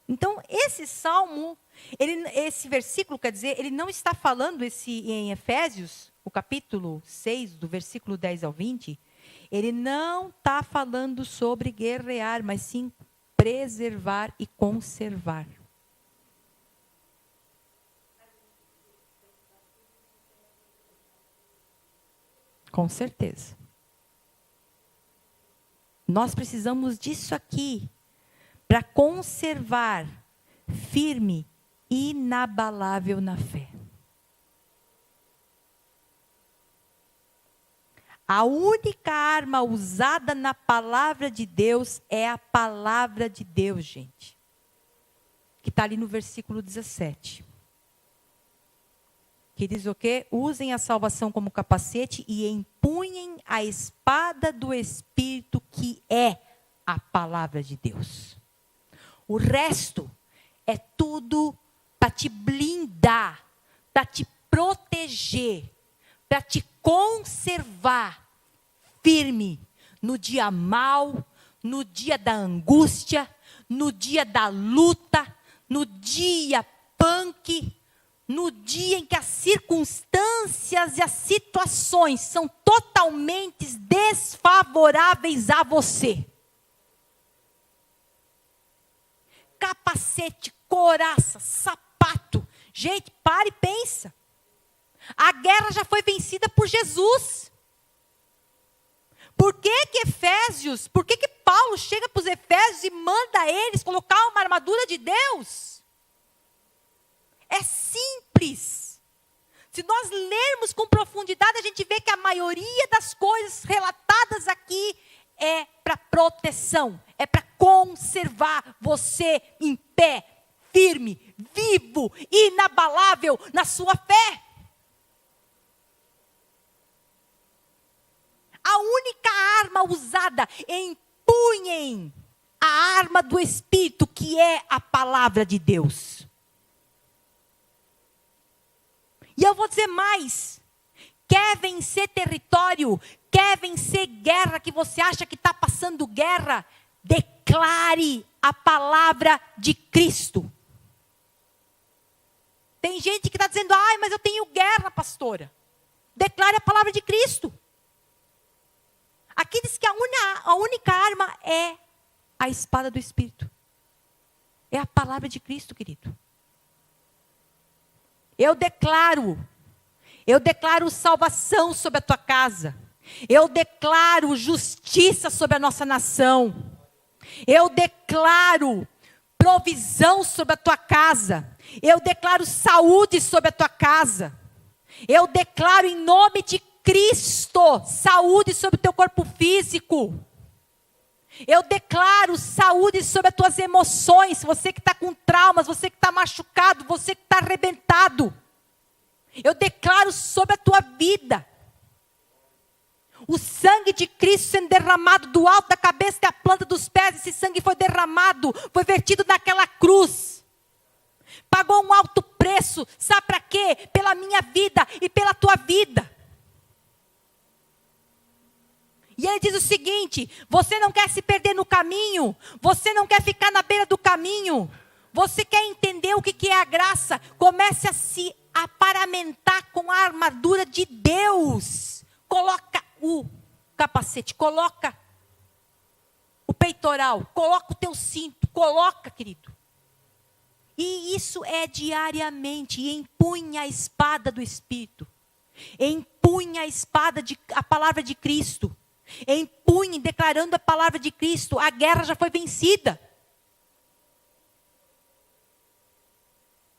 Então, esse salmo, esse versículo, quer dizer, ele não está falando em Efésios, o capítulo 6, do versículo 10 ao 20, ele não está falando sobre guerrear, mas sim preservar e conservar. Com certeza. Nós precisamos disso aqui para conservar firme e inabalável na fé. A única arma usada na palavra de Deus é a palavra de Deus, gente. Que está ali no versículo 17. Que diz o quê? Usem a salvação como capacete e empunhem a espada do Espírito, que é a palavra de Deus. O resto é tudo para te blindar, para te proteger, para te conservar firme no dia mau, no dia da angústia, no dia da luta, no dia punk, no dia em que as circunstâncias e as situações são totalmente desfavoráveis a você. Capacete, couraça, sapato. Gente, para e pensa. A guerra já foi vencida por Jesus. Por que Paulo chega para os manda eles colocar uma armadura de Deus. É simples. Se nós lermos com profundidade, a gente vê que a maioria das coisas relatadas aqui é para proteção, é para conservar você em pé, firme, vivo, inabalável na sua fé. A única arma usada, empunhem a arma do Espírito, que é a palavra de Deus. E eu vou dizer mais: quer vencer território, quer vencer guerra, que você acha que está passando guerra, declare a palavra de Cristo. Tem gente que está dizendo, ai, mas eu tenho guerra, pastora. Declare a palavra de Cristo. Aqui diz que a única arma é a espada do Espírito. É a palavra de Cristo, querido. Eu declaro salvação sobre a tua casa. Eu declaro justiça sobre a nossa nação. Eu declaro provisão sobre a tua casa. Eu declaro saúde sobre a tua casa. Eu declaro em nome de Cristo saúde sobre o teu corpo físico. Eu declaro saúde sobre as tuas emoções. Você que está com traumas, você que está machucado, você que está arrebentado. Eu declaro sobre a tua vida o sangue de Cristo sendo derramado do alto da cabeça até a planta dos pés. Esse sangue foi derramado, foi vertido naquela cruz. Pagou um alto preço. Sabe para quê? Pela minha vida e pela tua vida. E ele diz o seguinte: você não quer se perder no caminho, você não quer ficar na beira do caminho, você quer entender o que é a graça, comece a se aparamentar com a armadura de Deus. Coloca o capacete, coloca o peitoral, coloca o teu cinto, coloca, querido. E isso é diariamente, e empunha a espada do Espírito, empunha a palavra de Cristo. Empunhe, declarando a palavra de Cristo. A guerra já foi vencida.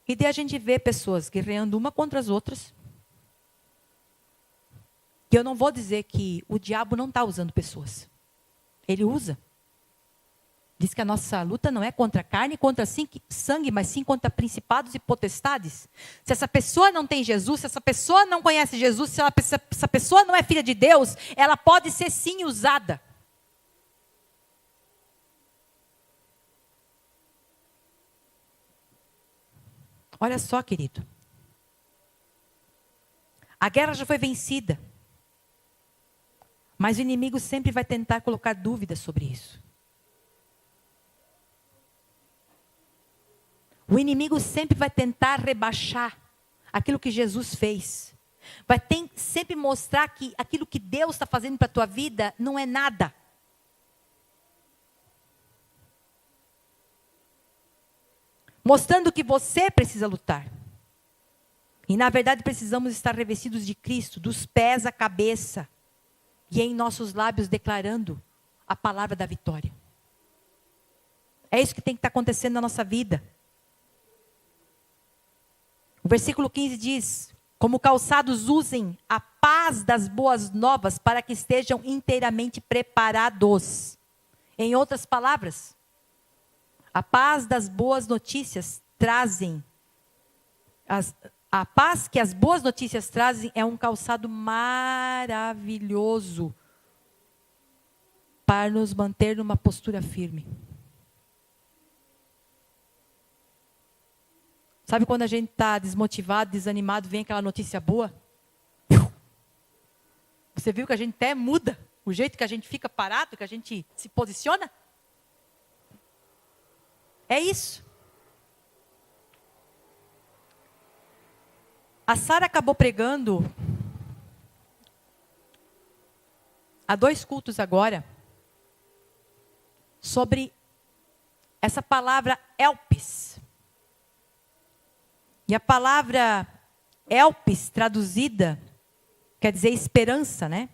E daí a gente vê pessoas guerreando uma contra as outras. E eu não vou dizer que o diabo não está usando pessoas. Ele usa. Diz que a nossa luta não é contra a carne, contra sangue, mas sim contra principados e potestades. Se essa pessoa não tem Jesus, se essa pessoa não conhece Jesus, se essa pessoa não é filha de Deus, ela pode ser sim usada. Olha só, querido. A guerra já foi vencida. Mas o inimigo sempre vai tentar colocar dúvidas sobre isso. O inimigo sempre vai tentar rebaixar aquilo que Jesus fez. Vai sempre mostrar que aquilo que Deus está fazendo para a tua vida não é nada. Mostrando que você precisa lutar. E na verdade precisamos estar revestidos de Cristo, dos pés à cabeça. E em nossos lábios declarando a palavra da vitória. É isso que tem que estar acontecendo na nossa vida. O versículo 15 diz: como calçados usem a paz das boas novas para que estejam inteiramente preparados. Em outras palavras, a paz das boas notícias trazem, a paz que as boas notícias trazem é um calçado maravilhoso para nos manter numa postura firme. Sabe quando a gente está desmotivado, desanimado, vem aquela notícia boa? Você viu que a gente até muda o jeito que a gente fica parado, que a gente se posiciona? É isso. A Sara acabou pregando há 2 cultos agora sobre essa palavra elpis. E a palavra elpis, traduzida, quer dizer esperança, né?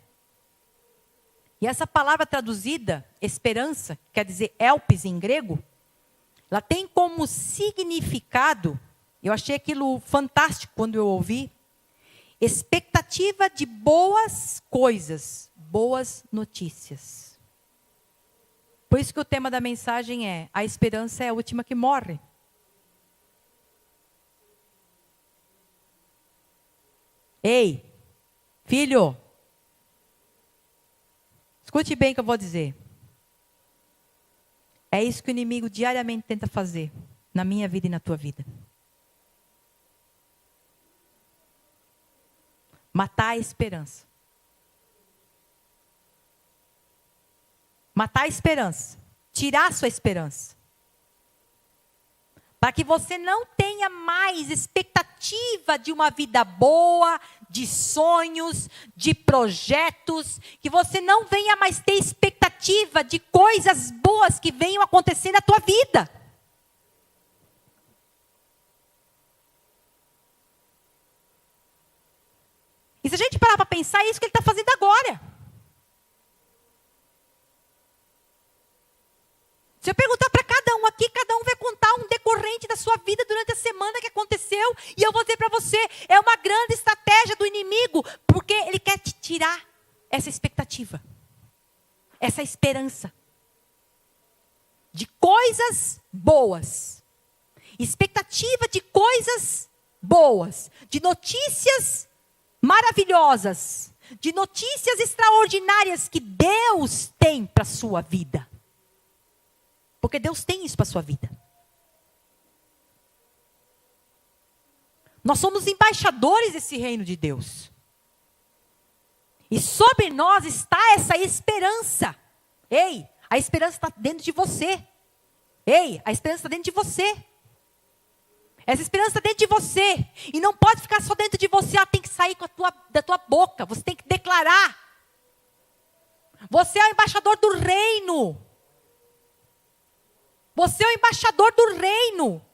E essa palavra traduzida, esperança, quer dizer elpis em grego, ela tem como significado, eu achei aquilo fantástico quando eu ouvi, expectativa de boas coisas, boas notícias. Por isso que o tema da mensagem é: a esperança é a última que morre. Ei, filho, escute bem o que eu vou dizer. É isso que o inimigo diariamente tenta fazer na minha vida e na tua vida. Matar a esperança. Matar a esperança. Tirar a sua esperança. Para que você não tenha mais expectativa de uma vida boa, de sonhos, de projetos. Que você não venha mais ter expectativa de coisas boas que venham acontecer na tua vida. E se a gente parar para pensar, é isso que ele está fazendo agora. Se eu perguntar para cada um aqui, cada um vai contar um decorrente da sua vida durante a semana que aconteceu. E eu vou dizer para você, é uma grande estratégia do inimigo, porque ele quer te tirar essa expectativa, essa esperança de coisas boas. Expectativa de coisas boas, de notícias maravilhosas, de notícias extraordinárias que Deus tem para a sua vida. Porque Deus tem isso para a sua vida. Nós somos embaixadores desse reino de Deus. E sobre nós está essa esperança. Ei, a esperança está dentro de você. Ei, a esperança está dentro de você. Essa esperança está dentro de você. E não pode ficar só dentro de você. Ela tem que sair da tua boca. Você tem que declarar. Você é o embaixador do reino. Você é o embaixador do reino.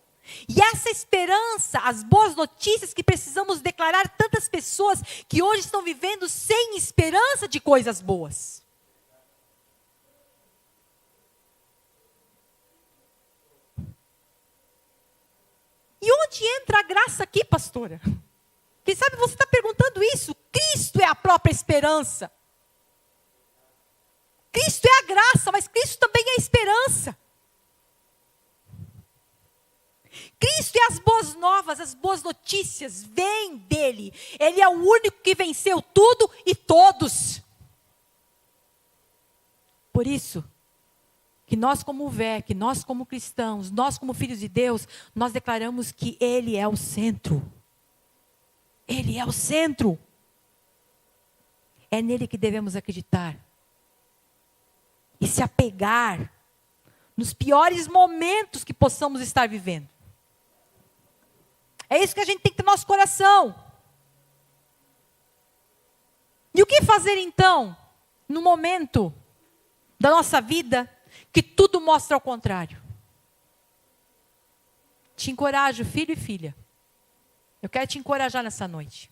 E essa esperança, as boas notícias que precisamos declarar, tantas pessoas que hoje estão vivendo sem esperança de coisas boas. E onde entra a graça aqui, pastora? Quem sabe você está perguntando isso? Cristo é a própria esperança. Cristo é a graça, mas Cristo também é a esperança. Cristo é as boas novas, as boas notícias, vêm dele. Ele é o único que venceu tudo e todos. Por isso, que nós como VEC, nós como cristãos, nós como filhos de Deus, nós declaramos que Ele é o centro. Ele é o centro. É nele que devemos acreditar. E se apegar nos piores momentos que possamos estar vivendo. É isso que a gente tem que ter no nosso coração. E o que fazer então, no momento da nossa vida, que tudo mostra ao contrário? Te encorajo, filho e filha. Eu quero te encorajar nessa noite.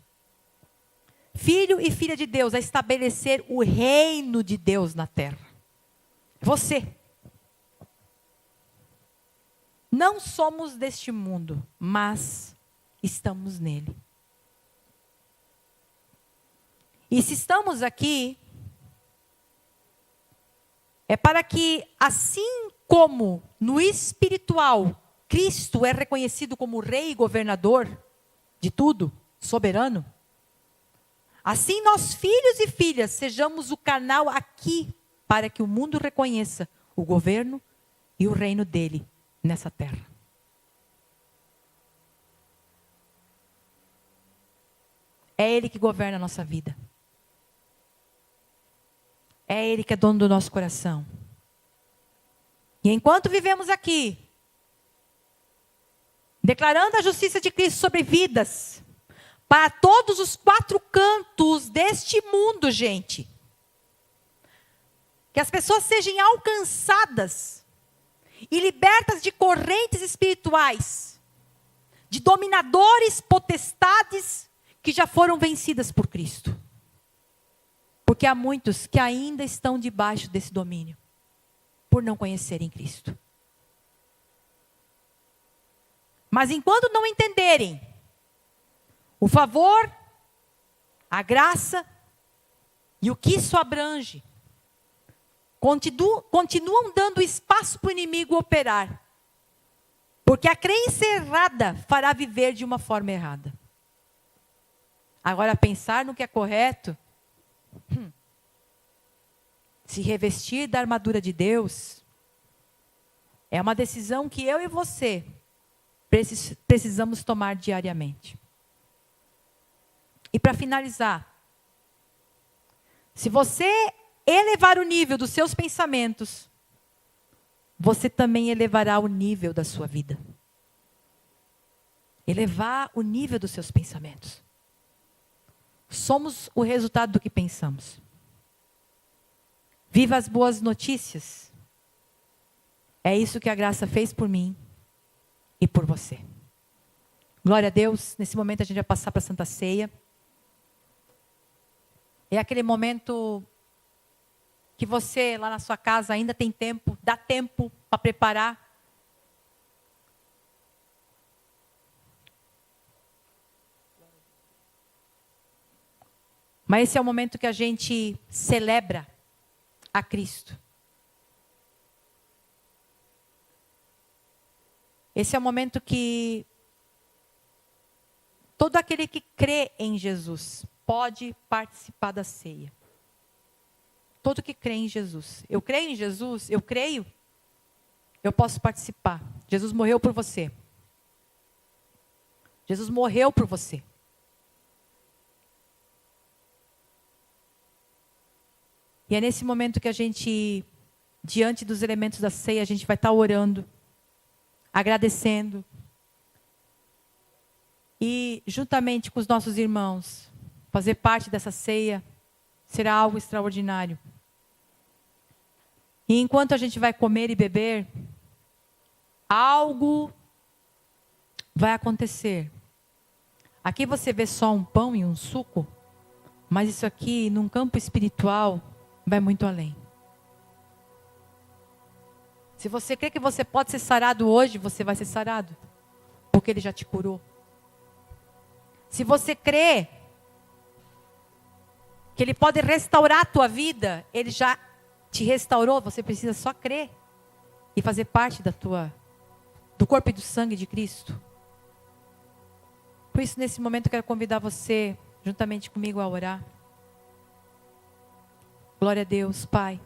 Filho e filha de Deus, a estabelecer o reino de Deus na terra. Você. Não somos deste mundo, mas estamos nele. E se estamos aqui, é para que, assim como no espiritual, Cristo é reconhecido como rei e governador de tudo, soberano, assim nós, filhos e filhas, sejamos o canal aqui para que o mundo reconheça o governo e o reino dele nessa terra. É Ele que governa a nossa vida. É Ele que é dono do nosso coração. E enquanto vivemos aqui, declarando a justiça de Cristo sobre vidas, para todos os 4 cantos deste mundo, gente, que as pessoas sejam alcançadas e libertas de correntes espirituais, de dominadores, potestades, que já foram vencidas por Cristo. Porque Porque há muitos que ainda estão debaixo desse domínio, por não conhecerem Cristo. Mas enquanto não entenderem o favor, a graça e o que isso abrange, continuam dando espaço para o inimigo operar. Porque a crença errada fará viver de uma forma errada. Agora, pensar no que é correto, se revestir da armadura de Deus, é uma decisão que eu e você precisamos tomar diariamente. E para finalizar, se você elevar o nível dos seus pensamentos, você também elevará o nível da sua vida. Elevar o nível dos seus pensamentos. Somos o resultado do que pensamos. Viva as boas notícias. É isso que a graça fez por mim e por você. Glória a Deus. Nesse momento a gente vai passar para a Santa Ceia. É aquele momento que você lá na sua casa ainda tem tempo, dá tempo para preparar. Mas esse é o momento que a gente celebra a Cristo. Esse é o momento que todo aquele que crê em Jesus pode participar da ceia. Todo que crê em Jesus. Eu creio em Jesus, eu creio, eu posso participar. Jesus morreu por você. Jesus morreu por você. E é nesse momento que a gente, diante dos elementos da ceia, a gente vai estar orando, agradecendo. E juntamente com os nossos irmãos, fazer parte dessa ceia será algo extraordinário. E enquanto a gente vai comer e beber, algo vai acontecer. Aqui você vê só um pão e um suco, mas isso aqui, num campo espiritual, vai muito além. Se você crê que você pode ser sarado hoje, você vai ser sarado, porque Ele já te curou. Se você crê que Ele pode restaurar a tua vida, Ele já te restaurou, você precisa só crer e fazer parte do corpo e do sangue de Cristo. Por isso, nesse momento, eu quero convidar você, juntamente comigo, a orar. Glória a Deus, Pai.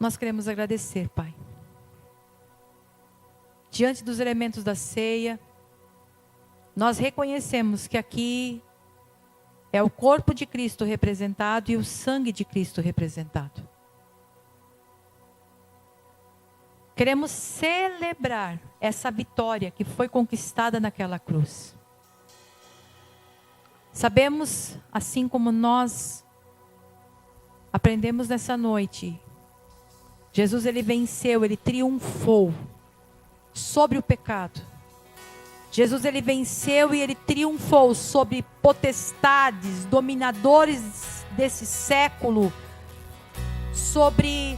Nós queremos agradecer, Pai. Diante dos elementos da ceia, nós reconhecemos que aqui é o corpo de Cristo representado e o sangue de Cristo representado. Queremos celebrar essa vitória que foi conquistada naquela cruz. Sabemos, assim como nós aprendemos nessa noite, Jesus ele venceu, ele triunfou sobre o pecado. Jesus ele venceu e ele triunfou sobre potestades, dominadores desse século, sobre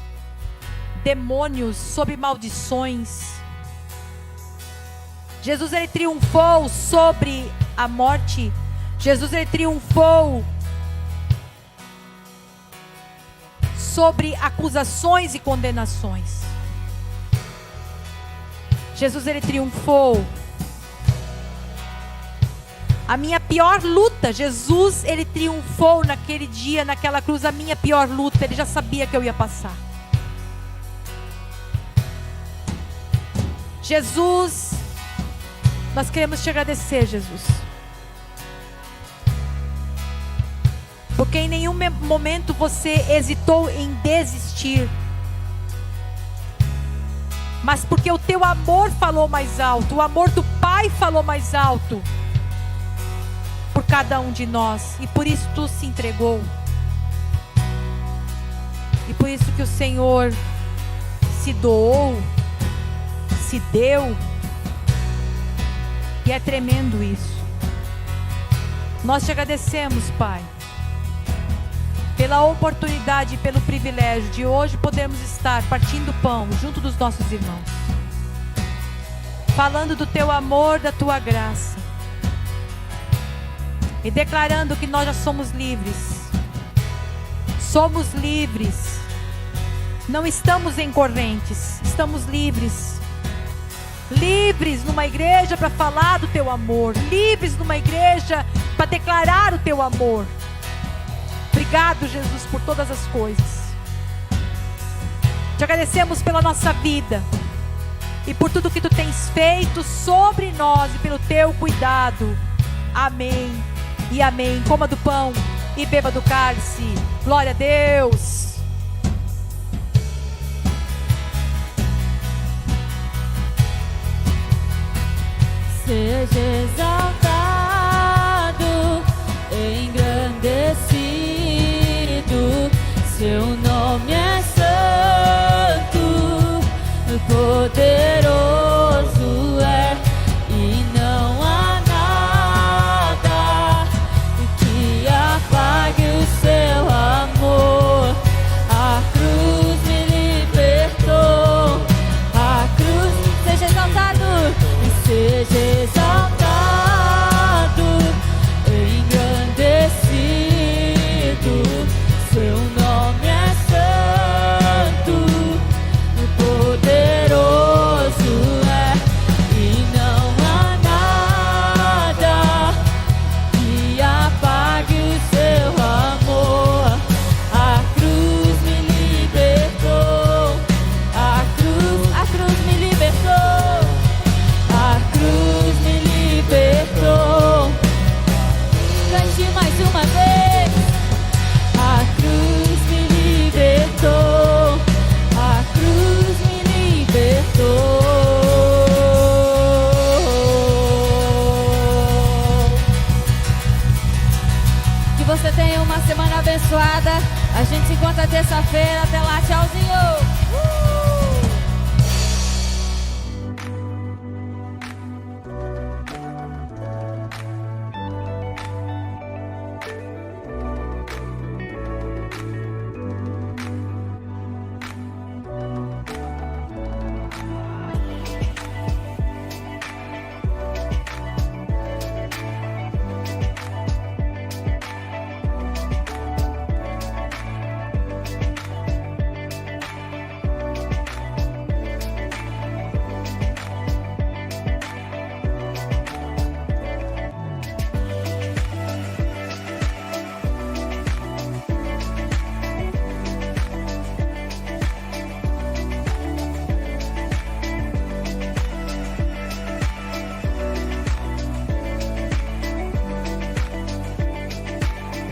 demônios, sobre maldições. Jesus ele triunfou sobre a morte. Jesus ele triunfou sobre acusações e condenações. Jesus ele triunfou. A minha pior luta, Jesus ele triunfou naquele dia, naquela cruz, a minha pior luta, Ele já sabia que eu ia passar. Jesus, nós queremos te agradecer, Jesus. Porque em nenhum momento você hesitou em desistir. Mas porque o teu amor falou mais alto, o amor do Pai falou mais alto por cada um de nós. E por isso tu se entregou. E por isso que o Senhor se doou, se deu. E é tremendo isso. Nós te agradecemos, Pai. pela oportunidade e pelo privilégio de hoje podermos estar partindo pão junto dos nossos irmãos, falando do teu amor, da tua graça, e declarando que nós já somos livres. Somos livres. Não estamos em correntes, estamos livres. Livres numa igreja para falar do teu amor, livres numa igreja para declarar o teu amor. Obrigado, Jesus, por todas as coisas. Te agradecemos pela nossa vida e por tudo que tu tens feito sobre nós e pelo teu cuidado. Amém e amém. Coma do pão e beba do cálice. Glória a Deus.
Seja exaltado.